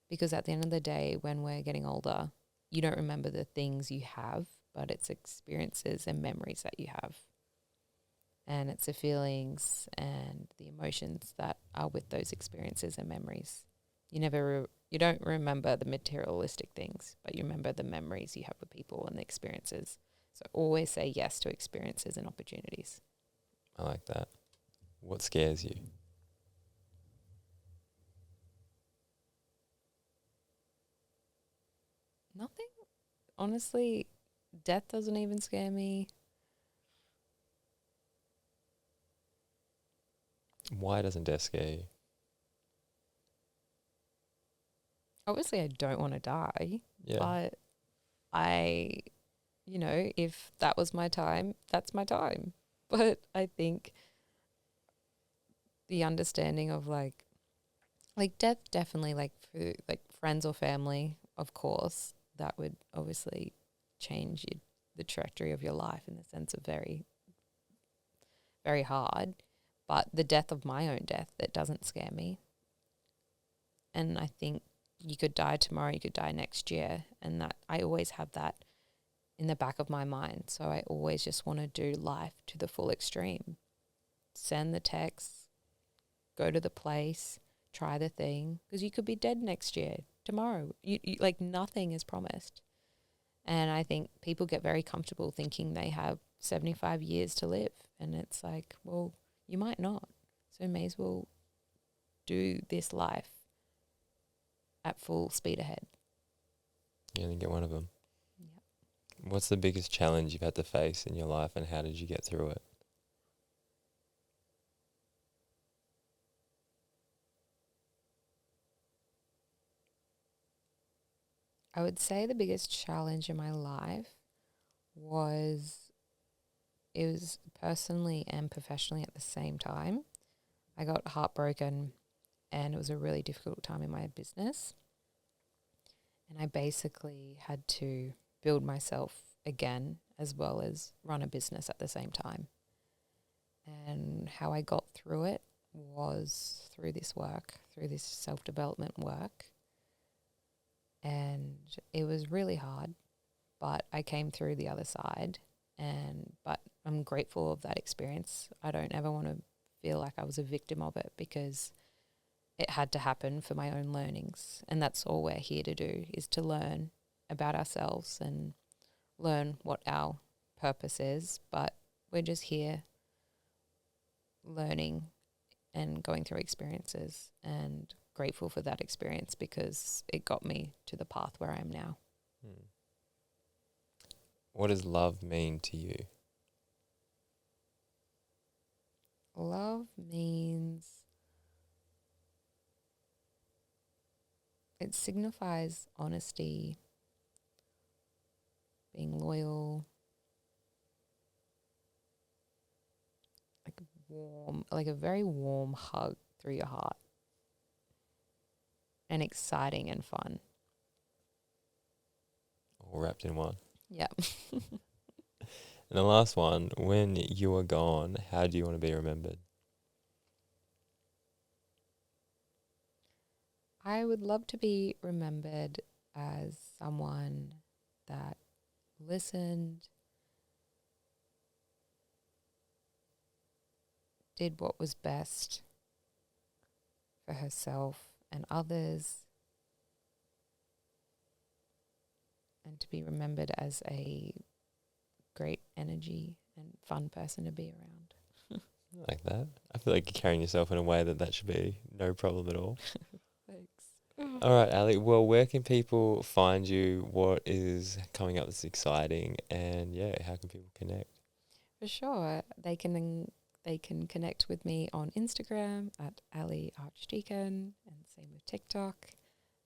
Because at the end of the day, when we're getting older, you don't remember the things you have, but it's experiences and memories that you have. And it's the feelings and the emotions that are with those experiences and memories. You don't remember the materialistic things, but you remember the memories you have with people and the experiences. So always say yes to experiences and opportunities. I like that. What scares you? Nothing. Honestly, death doesn't even scare me. Why doesn't death scare you? Obviously, I don't want to die. Yeah. But if that was my time, that's my time. But I think the understanding of like death, definitely, like for like friends or family, of course, that would obviously change the trajectory of your life in the sense of very, very hard. But the death of my own death, that doesn't scare me. And I think you could die tomorrow, you could die next year. And that I always have that in the back of my mind. So I always just want to do life to the full extreme. Send the text, go to the place, try the thing. Because you could be dead next year, tomorrow. You like nothing is promised. And I think people get very comfortable thinking they have 75 years to live. And it's like, well, you might not. So may as well do this life at full speed ahead. You only get one of them. Yep. What's the biggest challenge you've had to face in your life, and how did you get through it? I would say the biggest challenge in my life was, it was personally and professionally at the same time. I got heartbroken and it was a really difficult time in my business. And I basically had to build myself again as well as run a business at the same time. And how I got through it was through this work, through this self-development work. And it was really hard, but I came through the other side. But I'm grateful of that experience. I don't ever want to feel like I was a victim of it, because it had to happen for my own learnings. And that's all we're here to do, is to learn about ourselves and learn what our purpose is. But we're just here learning and going through experiences, and grateful for that experience because it got me to the path where I am now. What does love mean to you? Love means, it signifies honesty, being loyal, like warm, like a very warm hug through your heart, and exciting and fun. All wrapped in one. Yep. And the last one, when you are gone, how do you want to be remembered? I would love to be remembered as someone that listened, did what was best for herself and others, and to be remembered as a great energy and fun person to be around. I like that. I feel like you're carrying yourself in a way that should be no problem at all. Thanks. All right, Ali. Well, where can people find you? What is coming up that's exciting? And yeah, how can people connect? For sure. They can connect with me on Instagram at Ali Archdeacon, and same with TikTok.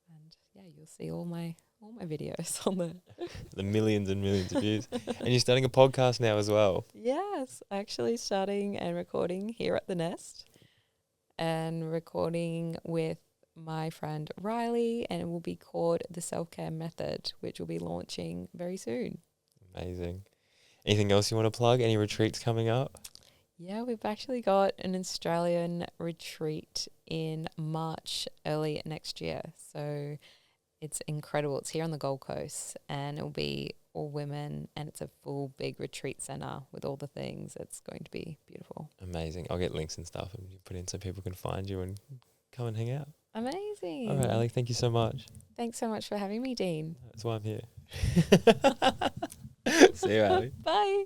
And yeah, you'll see all my videos on there. The millions and millions of views. And you're starting a podcast now as well. Yes, actually starting and recording here at the Nest, and recording with my friend Riley, and it will be called The Self-Care Method, which will be launching very soon. Amazing. Anything else you want to plug? Any retreats coming up? Yeah, we've actually got an Australian retreat in March, early next year. So it's incredible. It's here on the Gold Coast, and it'll be all women, and it's a full big retreat centre with all the things. It's going to be beautiful. Amazing. I'll get links and stuff and put in so people can find you and come and hang out. Amazing. All right, Ali, thank you so much. Thanks so much for having me, Dean. That's why I'm here. See you, Ali. Bye.